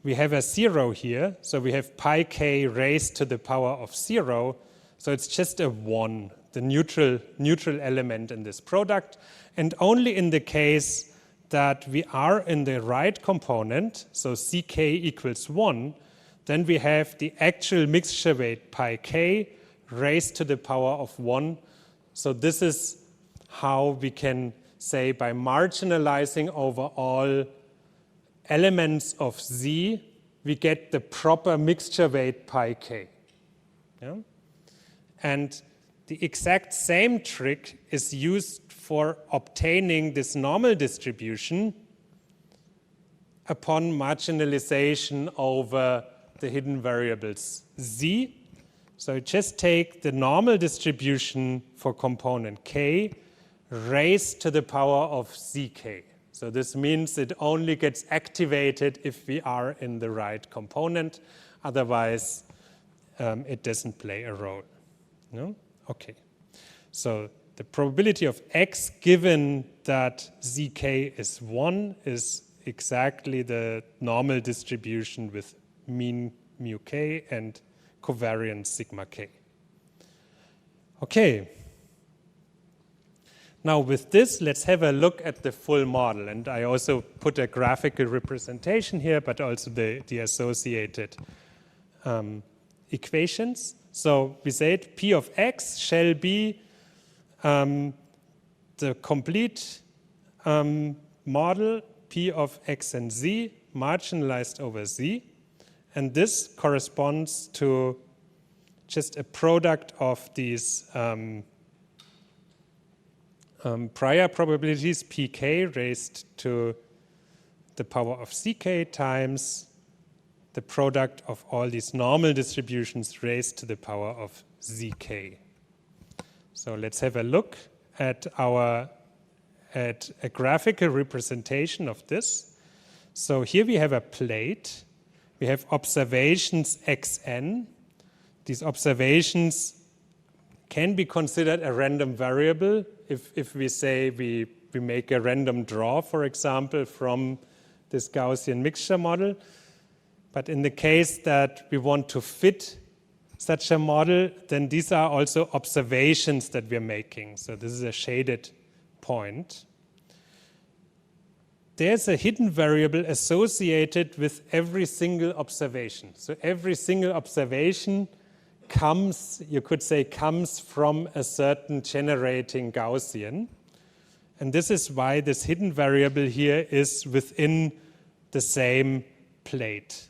[SPEAKER 1] we have a 0 here, so we have pi k raised to the power of 0, so it's just a 1, the neutral element in this product. And only in the case that we are in the right component, so ck equals 1, then we have the actual mixture weight pi k raised to the power of 1. So this is how we can say by marginalizing over all elements of Z, we get the proper mixture weight pi k. Yeah? And the exact same trick is used for obtaining this normal distribution upon marginalization over the hidden variables Z. So just take the normal distribution for component k raised to the power of zk. So this means it only gets activated if we are in the right component. Otherwise, it doesn't play a role. No? Okay. So the probability of x given that zk is 1 is exactly the normal distribution with mean mu k and covariance sigma k. Okay. Now with this, let's have a look at the full model. And I also put a graphical representation here, but also the associated equations. So we said P of x shall be the complete model P of x and z marginalized over z. And this corresponds to just a product of these prior probabilities pk raised to the power of ck times the product of all these normal distributions raised to the power of zk. So let's have a look at a graphical representation of this. So here we have a plate. We have observations xn. These observations can be considered a random variable if we say we make a random draw, for example, from this Gaussian mixture model. But in the case that we want to fit such a model, then these are also observations that we're making. So this is a shaded point. there's a hidden variable associated with every single observation. So every single observation comes, you could say, comes from a certain generating Gaussian. And this is why this hidden variable here is within the same plate.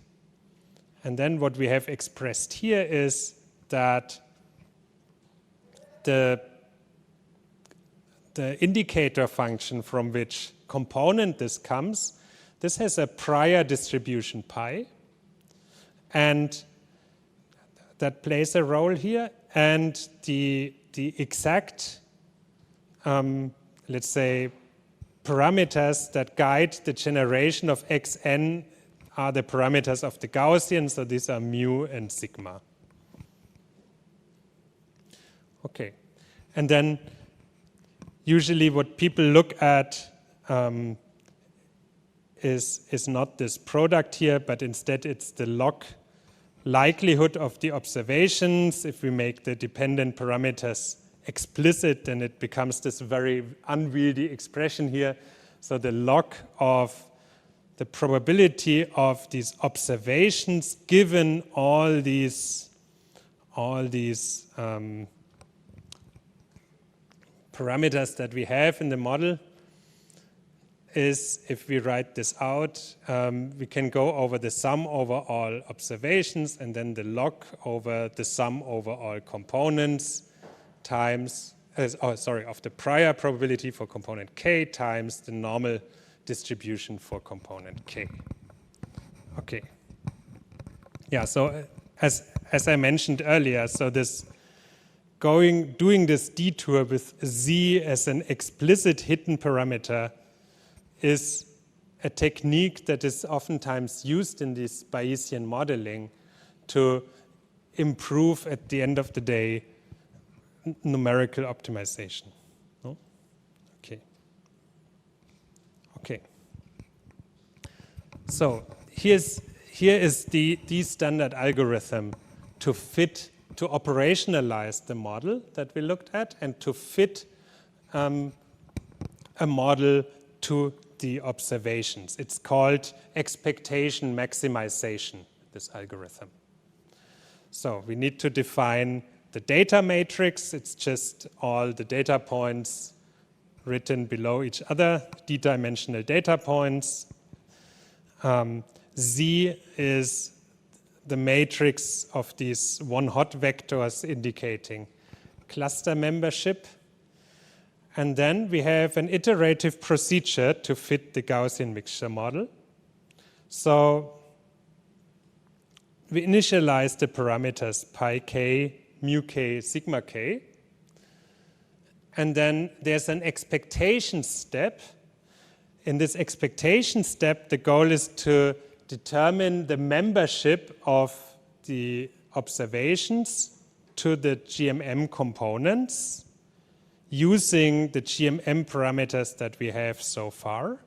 [SPEAKER 1] And then what we have expressed here is that the indicator function from which component this comes, this has a prior distribution pi, and that plays a role here. And the exact, let's say, parameters that guide the generation of xn are the parameters of the Gaussian, so these are mu and sigma. Okay, and then usually what people look at is not this product here, but instead it's the log likelihood of the observations. If we make the dependent parameters explicit, then it becomes this very unwieldy expression here. So the log of the probability of these observations given all these parameters that we have in the model is, if we write this out, we can go over the sum over all observations and then the log over the sum over all components times, of the prior probability for component k times the normal distribution for component k. Okay. Yeah, so as I mentioned earlier, so this doing this detour with z as an explicit hidden parameter is a technique that is oftentimes used in this Bayesian modeling to improve, at the end of the day, numerical optimization. No? Okay. Okay. So here is the standard algorithm to operationalize the model that we looked at and to fit a model to the observations. It's called expectation maximization, this algorithm. So we need to define the data matrix. It's just all the data points written below each other, d-dimensional data points. Z is the matrix of these one-hot vectors indicating cluster membership. And then we have an iterative procedure to fit the Gaussian mixture model. So we initialize the parameters pi k, mu k, sigma k. And then there's an expectation step. In this expectation step, the goal is to determine the membership of the observations to the GMM components using the GMM parameters that we have so far.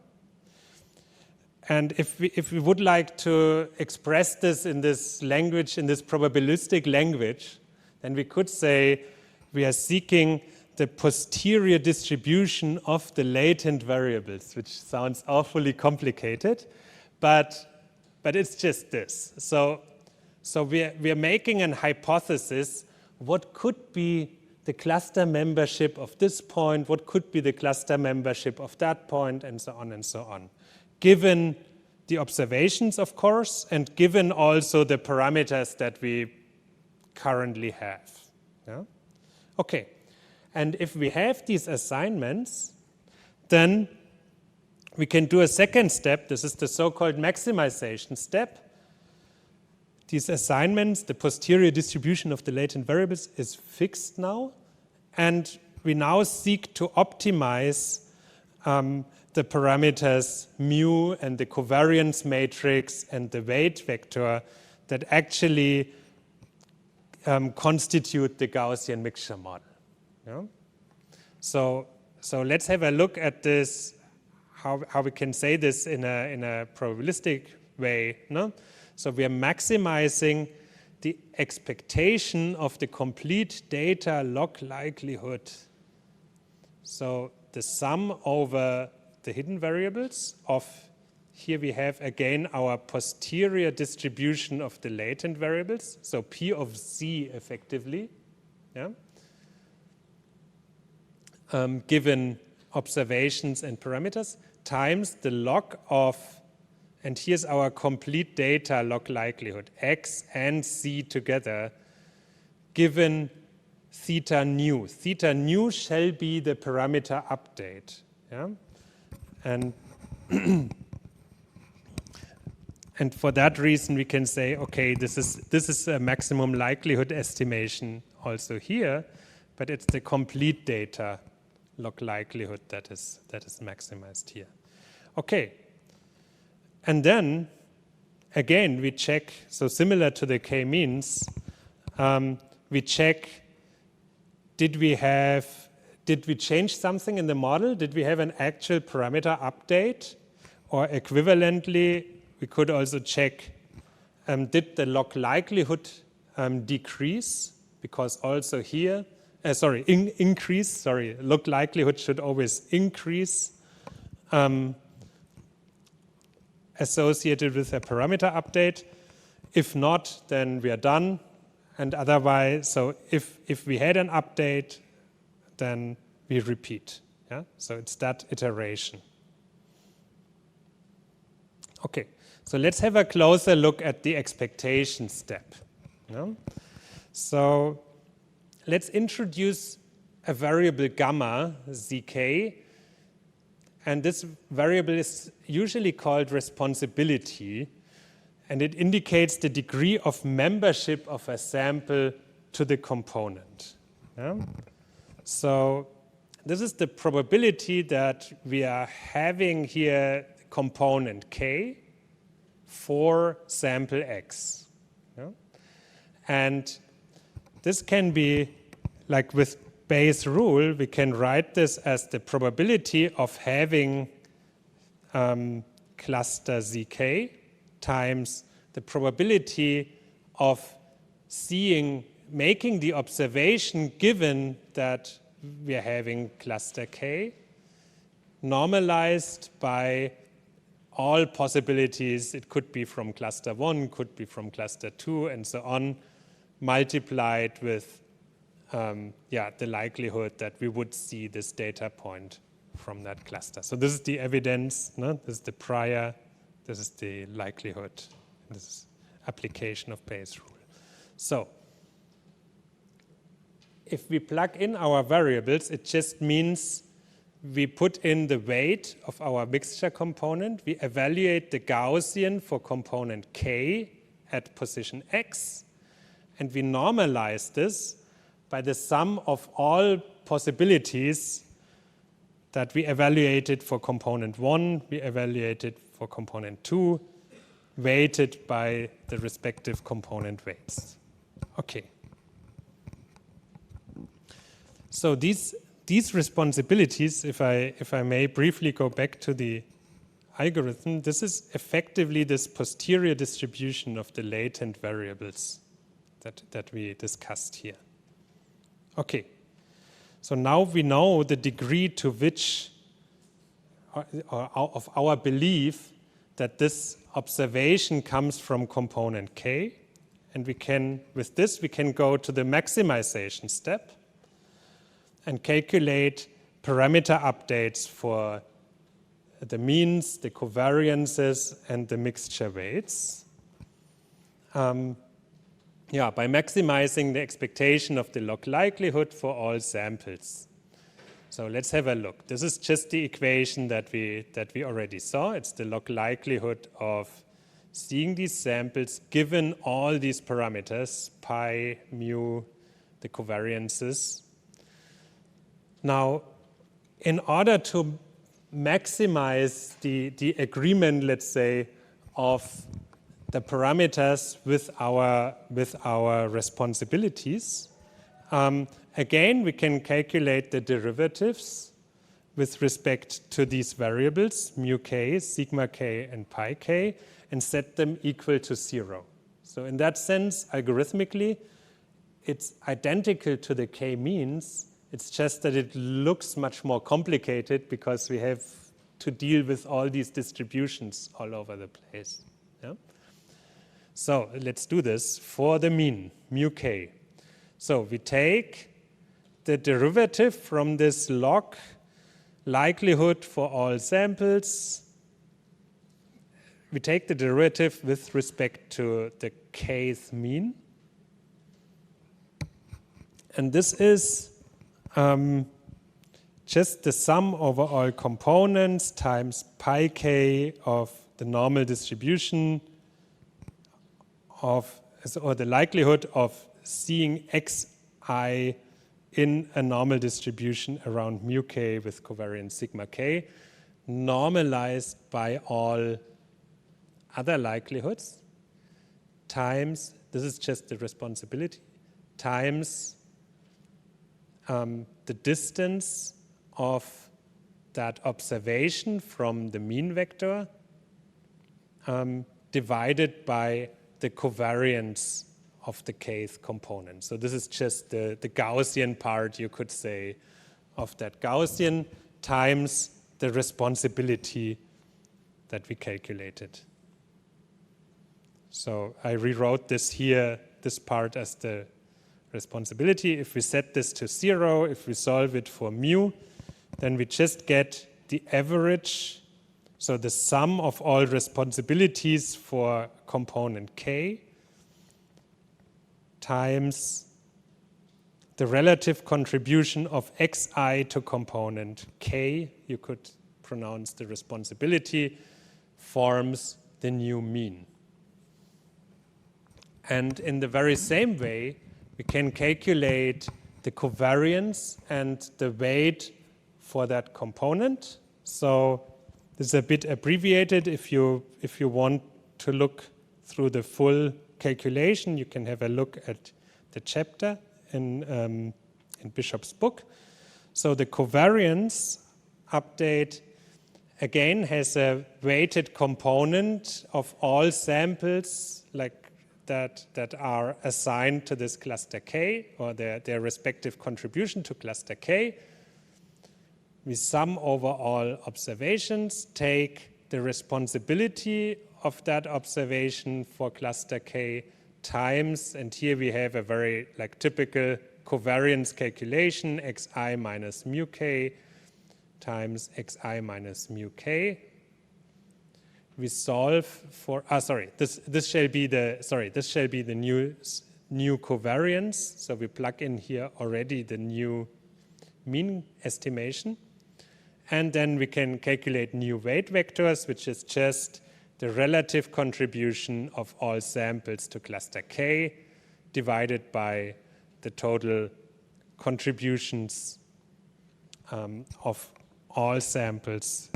[SPEAKER 1] And if we would like to express this in this language, in this probabilistic language, then we could say we are seeking the posterior distribution of the latent variables, which sounds awfully complicated, but it's just this. So we are making an hypothesis. What could be the cluster membership of this point? What could be the cluster membership of that point? And so on and so on. Given the observations, of course, and given also the parameters that we currently have. Yeah? Okay. And if we have these assignments, then we can do a second step. This is the so-called maximization step. These assignments, the posterior distribution of the latent variables is fixed now. And we now seek to optimize the parameters mu and the covariance matrix and the weight vector that actually constitute the Gaussian mixture model. Yeah? So let's have a look at this, how we can say this in a probabilistic way. No? So we are maximizing the expectation of the complete data log likelihood. So the sum over the hidden variables of, here we have again our posterior distribution of the latent variables, so P of Z effectively, yeah? Given observations and parameters, times the log of, and here's our complete data log likelihood, X and Z together, given theta nu. Theta nu shall be the parameter update. Yeah? And, and for that reason, we can say, okay, this is a maximum likelihood estimation also here, but it's the complete data log likelihood that is maximized here. Okay. And then, again, we check, so similar to the k-means, we check, did we change something in the model? Did we have an actual parameter update? Or equivalently, we could also check, did the log likelihood decrease? Because also here, increase, log likelihood should always increase associated with a parameter update. If not, then we are done. And otherwise, so if we had an update, then we repeat. Yeah? So it's that iteration. Okay, so let's have a closer look at the expectation step. Yeah? So let's introduce a variable gamma, zk, and this variable is usually called responsibility, and it indicates the degree of membership of a sample to the component. Yeah? So this is the probability that we are having here component k for sample x. Yeah? And this can be, like with Bayes' rule, we can write this as the probability of having cluster zk times the probability of making the observation given that we are having cluster k, normalized by all possibilities. It could be from cluster 1, could be from cluster 2, and so on, multiplied with the likelihood that we would see this data point from that cluster. So this is the evidence, no? This is the prior, this is the likelihood, this is application of Bayes' rule. So if we plug in our variables, it just means we put in the weight of our mixture component, we evaluate the Gaussian for component k at position x, and we normalize this by the sum of all possibilities that we evaluated for component 1, we evaluated for component 2, weighted by the respective component weights. Okay. So these responsibilities, if I may briefly go back to the algorithm, this is effectively this posterior distribution of the latent variables that we discussed here. Okay, so now we know the degree to which of our belief that this observation comes from component k, and with this we can go to the maximization step and calculate parameter updates for the means, the covariances, and the mixture weights. By maximizing the expectation of the log likelihood for all samples. So let's have a look. This is just the equation that we already saw. It's the log likelihood of seeing these samples given all these parameters, pi, mu, the covariances. Now, in order to maximize the agreement, let's say, of the parameters with our responsibilities, again, we can calculate the derivatives with respect to these variables, mu k, sigma k, and pi k, and set them equal to 0. So in that sense, algorithmically, it's identical to the k-means. It's just that it looks much more complicated because we have to deal with all these distributions all over the place. Yeah? So let's do this for the mean, mu k. So we take the derivative from this log likelihood for all samples. We take the derivative with respect to the kth mean. And this is just the sum over all components times pi k of the normal distribution of, or the likelihood of seeing xi in a normal distribution around mu k with covariance sigma k, normalized by all other likelihoods, times, this is just the responsibility, times the distance of that observation from the mean vector divided by the covariance of the kth component. So this is just the Gaussian part, you could say, of that Gaussian times the responsibility that we calculated. So I rewrote this here, this part as the responsibility. If we set this to 0, if we solve it for mu, then we just get the average, so the sum of all responsibilities for component k times the relative contribution of xi to component k, you could pronounce the responsibility, forms the new mean. And in the very same way, we can calculate the covariance and the weight for that component. So this is a bit abbreviated. If you want to look through the full calculation, you can have a look at the chapter in Bishop's book. So the covariance update again has a weighted component of all samples like that are assigned to this cluster K, or their respective contribution to cluster K. We sum over all observations, take the responsibility of that observation for cluster K times, and here we have a very typical covariance calculation, xi minus mu k times xi minus mu k. We solve for, this shall be the new covariance. So we plug in here already the new mean estimation. And then we can calculate new weight vectors, which is just the relative contribution of all samples to cluster K divided by the total contributions of all samples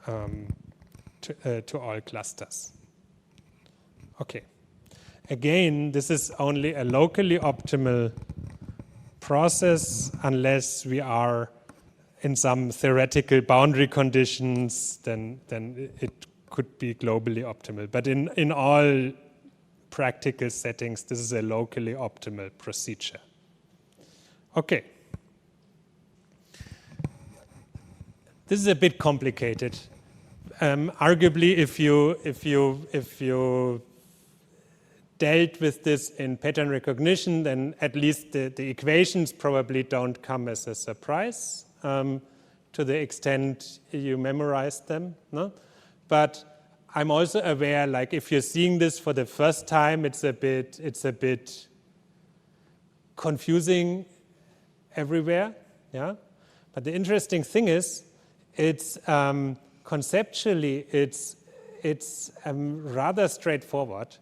[SPEAKER 1] to all clusters. Okay. Again, this is only a locally optimal process unless we are in some theoretical boundary conditions, then it could be globally optimal. But in all practical settings, this is a locally optimal procedure. Okay. This is a bit complicated. Arguably, if you dealt with this in pattern recognition, then at least the equations probably don't come as a surprise to the extent you memorized them. No? But I'm also aware, if you're seeing this for the first time, it's a bit confusing everywhere. Yeah. But the interesting thing is, it's conceptually, it's rather straightforward,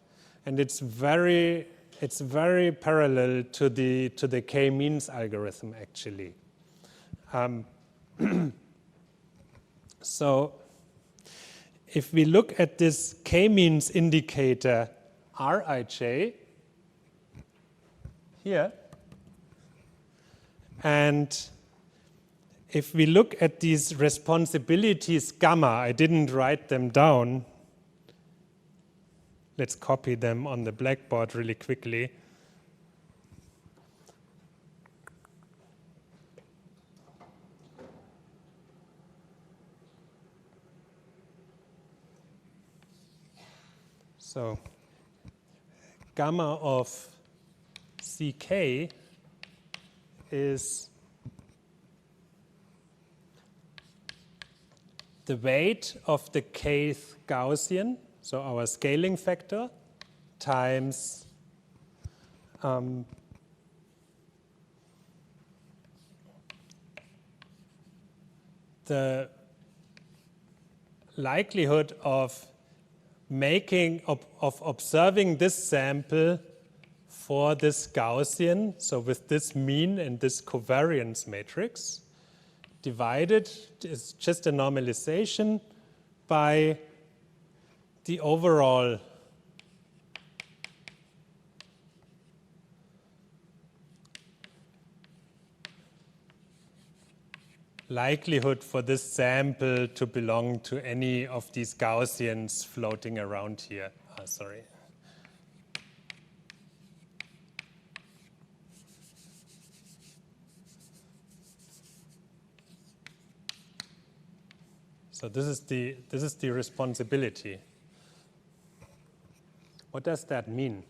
[SPEAKER 1] and it's very parallel to the k-means algorithm actually. So if we look at this k-means indicator Rij here, and if we look at these responsibilities gamma, I didn't write them down. Let's copy them on the blackboard really quickly. So gamma of ck is the weight of the kth Gaussian, so our scaling factor, times the likelihood of observing this sample for this Gaussian, so with this mean and this covariance matrix, divided, is just a normalization by the overall likelihood for this sample to belong to any of these Gaussians floating around here. Sorry. So this is the responsibility. What does that mean?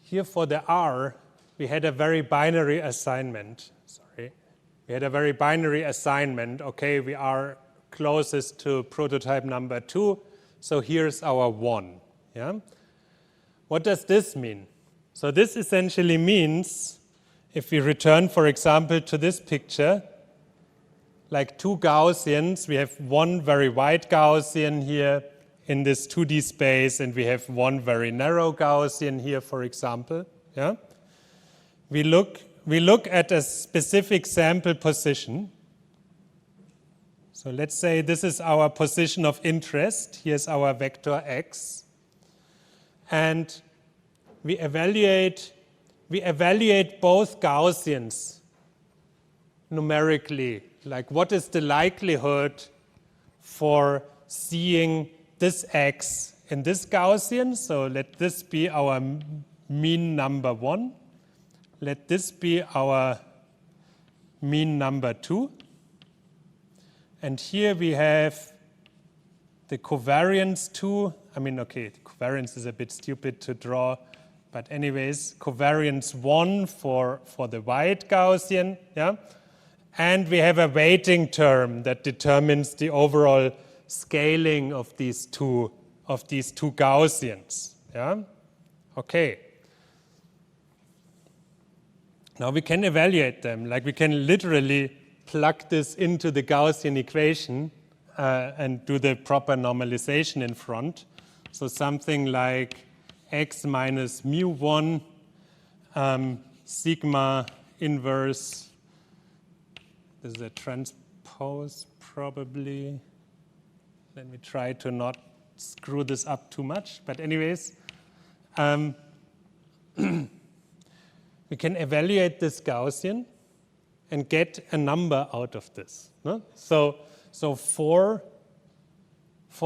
[SPEAKER 1] Here for the R, we had a very binary assignment. Sorry. We had a very binary assignment. Okay, we are closest to prototype number 2, so here's our 1. Yeah? What does this mean? So this essentially means, if we return, for example, to this picture, like two Gaussians, we have one very wide Gaussian here in this 2D space, and we have one very narrow Gaussian here, for example. Yeah? We look at a specific sample position. So let's say this is our position of interest. Here's our vector x. And we evaluate both Gaussians numerically. Like, what is the likelihood for seeing this x in this Gaussian? So let this be our mean number 1. Let this be our mean number 2. And here we have the covariance 2. I mean, okay, the covariance is a bit stupid to draw. But anyways, covariance 1 for the wide Gaussian. Yeah? And we have a weighting term that determines the overall scaling of these two Gaussians. Yeah? Okay. Now we can evaluate them. Like, we can literally plug this into the Gaussian equation and do the proper normalization in front. So something like x minus mu1 sigma inverse. This is a transpose, probably. Let me try to not screw this up too much. But anyways, we can evaluate this Gaussian and get a number out of this. No? So for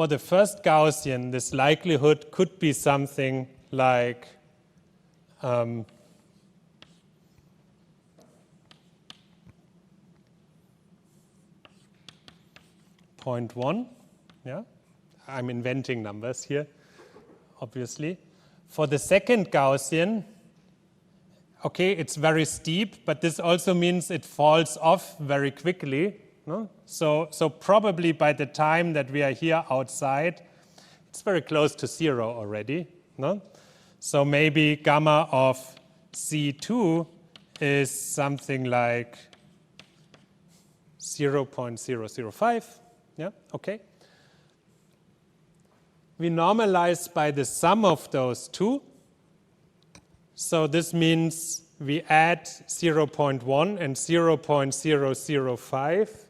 [SPEAKER 1] the first Gaussian, this likelihood could be something like 0.1. Yeah? I'm inventing numbers here, obviously. For the second Gaussian, okay, it's very steep, but this also means it falls off very quickly. No? So probably by the time that we are here outside, it's very close to 0 already. No? So maybe gamma of C2 is something like 0.005. Yeah, okay. We normalize by the sum of those two. So this means we add 0.1 and 0.005.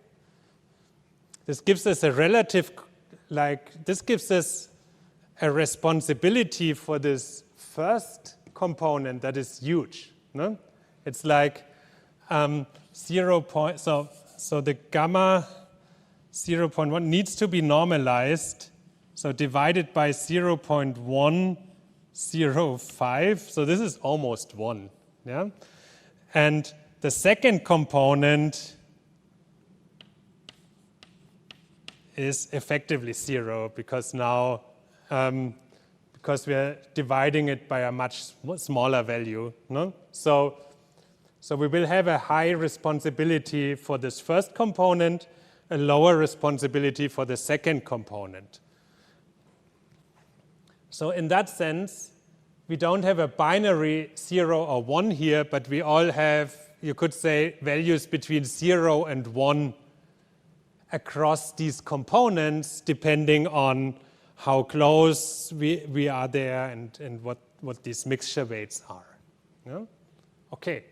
[SPEAKER 1] This gives us a responsibility for this first component that is huge. No? It's like 0. So the gamma 0.1 needs to be normalized. So divided by 0.105. So this is almost 1. Yeah? And the second component is effectively 0 because now, because we are dividing it by a much smaller value. No? So we will have a high responsibility for this first component, a lower responsibility for the second component. So in that sense, we don't have a binary 0 or 1 here, but we all have, you could say, values between 0 and 1 across these components, depending on how close we are there and what these mixture weights are. Yeah? Okay.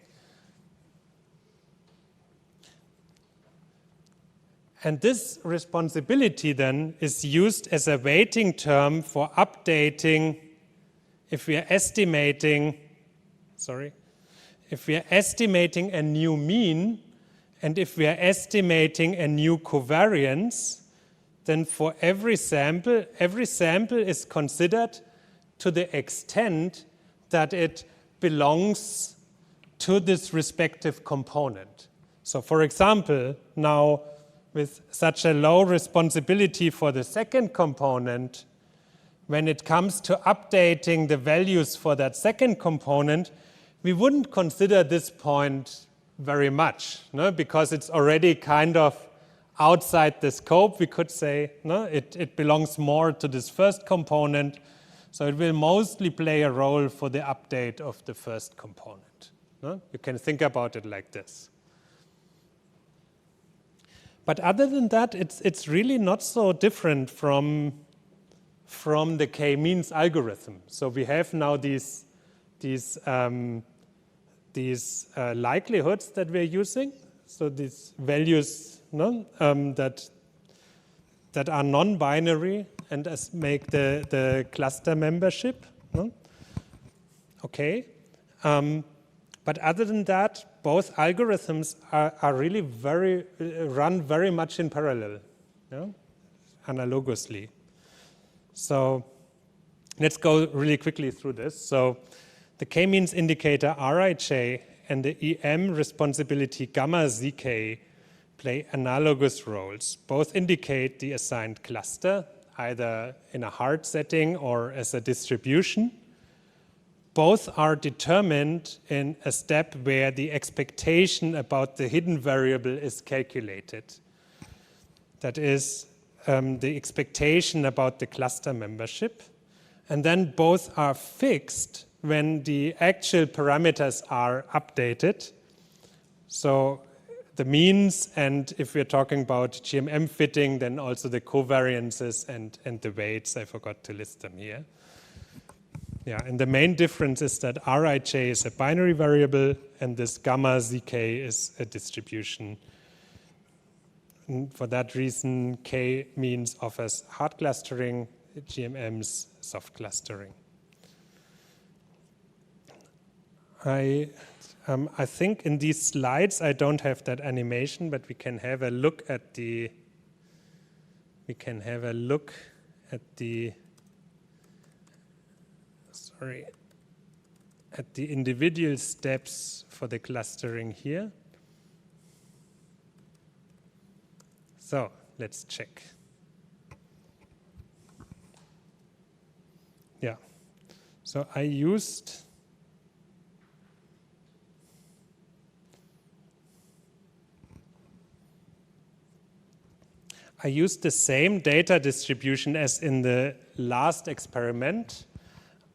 [SPEAKER 1] And this responsibility then is used as a weighting term for updating if we are estimating a new mean and if we are estimating a new covariance, then for every sample is considered to the extent that it belongs to this respective component. So for example, now with such a low responsibility for the second component, when it comes to updating the values for that second component, we wouldn't consider this point very much, no? Because it's already kind of outside the scope. We could say no? It belongs more to this first component, so it will mostly play a role for the update of the first component. No? You can think about it like this. But other than that, it's really not so different from the k-means algorithm. So we have now these likelihoods that we're using. So these values that are non-binary and make the cluster membership. No? Okay. But other than that, both algorithms are really run very much in parallel, analogously. So let's go really quickly through this. So the k-means indicator Rij and the EM responsibility gamma zk play analogous roles. Both indicate the assigned cluster, either in a hard setting or as a distribution. Both are determined in a step where the expectation about the hidden variable is calculated. That is, the expectation about the cluster membership. And then both are fixed when the actual parameters are updated. So the means, and if we're talking about GMM fitting, then also the covariances and the weights. I forgot to list them here. Yeah, and the main difference is that Rij is a binary variable and this gamma zk is a distribution. And for that reason, k-means offers hard clustering, GMMs soft clustering. I think in these slides I don't have that animation, but we can have a look at the individual steps for the clustering here. So let's check. Yeah. So I used the same data distribution as in the last experiment.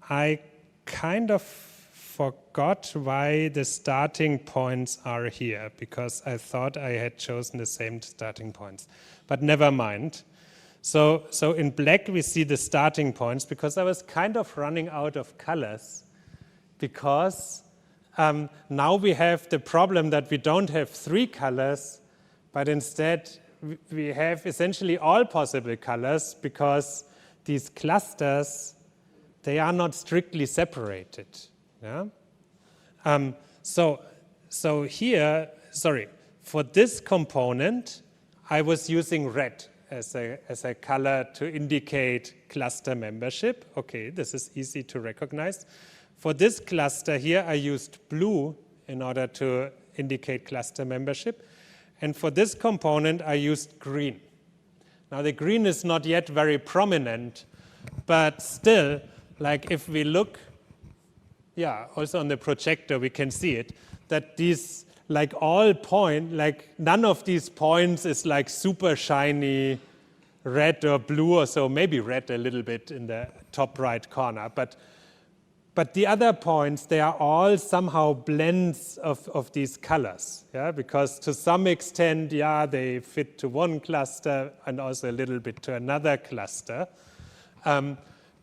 [SPEAKER 1] I kind of forgot why the starting points are here, because I thought I had chosen the same starting points. But never mind. So in black we see the starting points, because I was kind of running out of colors, because now we have the problem that we don't have 3 colors, but instead we have essentially all possible colors, because these clusters, they are not strictly separated. Yeah? So here, for this component, I was using red as a color to indicate cluster membership. Okay, this is easy to recognize. For this cluster here, I used blue in order to indicate cluster membership. And for this component, I used green. Now the green is not yet very prominent, but still, like if we look, yeah, also on the projector we can see it, that these, like all point, like none of these points is like super shiny red or blue or so, maybe red a little bit in the top right corner, but the other points, they are all somehow blends of these colors, yeah, because to some extent, yeah, they fit to one cluster and also a little bit to another cluster,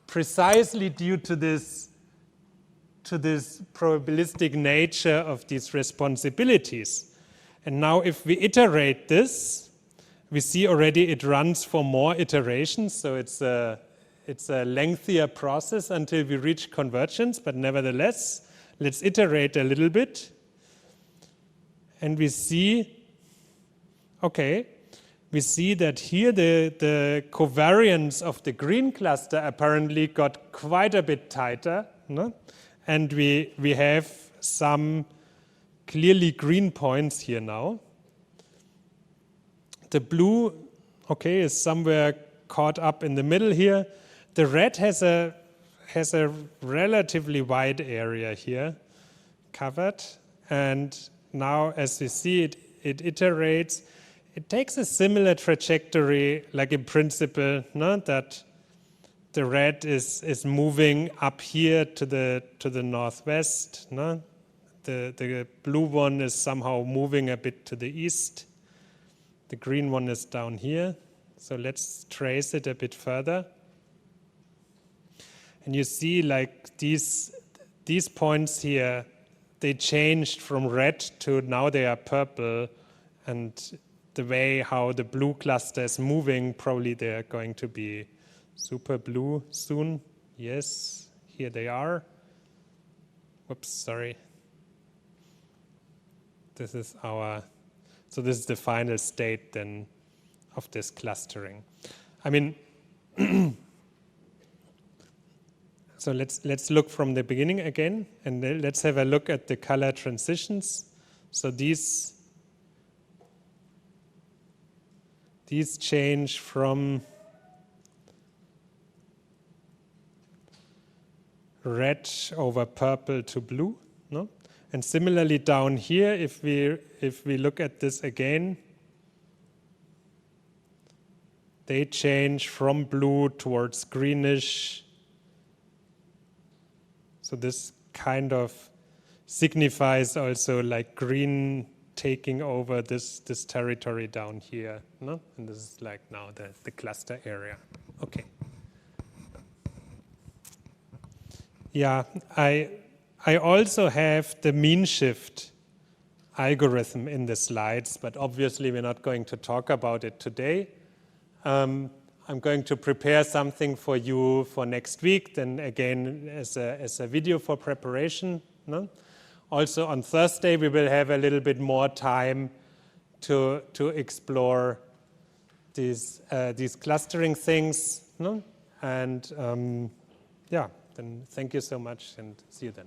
[SPEAKER 1] precisely due to this probabilistic nature of these responsibilities. And now if we iterate this, we see already it runs for more iterations, so it's a lengthier process until we reach convergence, but nevertheless, let's iterate a little bit. And we see, okay, we see that here the covariance of the green cluster apparently got quite a bit tighter, no? And we have some clearly green points here now. The blue, okay, is somewhere caught up in the middle here. The red has a relatively wide area here covered, and now as we see it iterates. It takes a similar trajectory, like in principle, no? That the red is moving up here to the northwest. No? The blue one is somehow moving a bit to the east. The green one is down here. So let's trace it a bit further. And you see like these points here, they changed from red to now they are purple. And the way how the blue cluster is moving, probably they are going to be super blue soon. Yes, here they are. Whoops, sorry. This is this is the final state then of this clustering. I mean, so let's look from the beginning again, and let's have a look at the color transitions. So these change from red over purple to blue, no? And similarly down here, if we look at this again, they change from blue towards greenish. So this kind of signifies also like green taking over this territory down here, no? And this is like now the cluster area. Okay. Yeah, I also have the mean shift algorithm in the slides, but obviously we're not going to talk about it today. I'm going to prepare something for you for next week, then again as a video for preparation. No? Also on Thursday we will have a little bit more time to explore these clustering things. No? And yeah. Then thank you so much and see you then.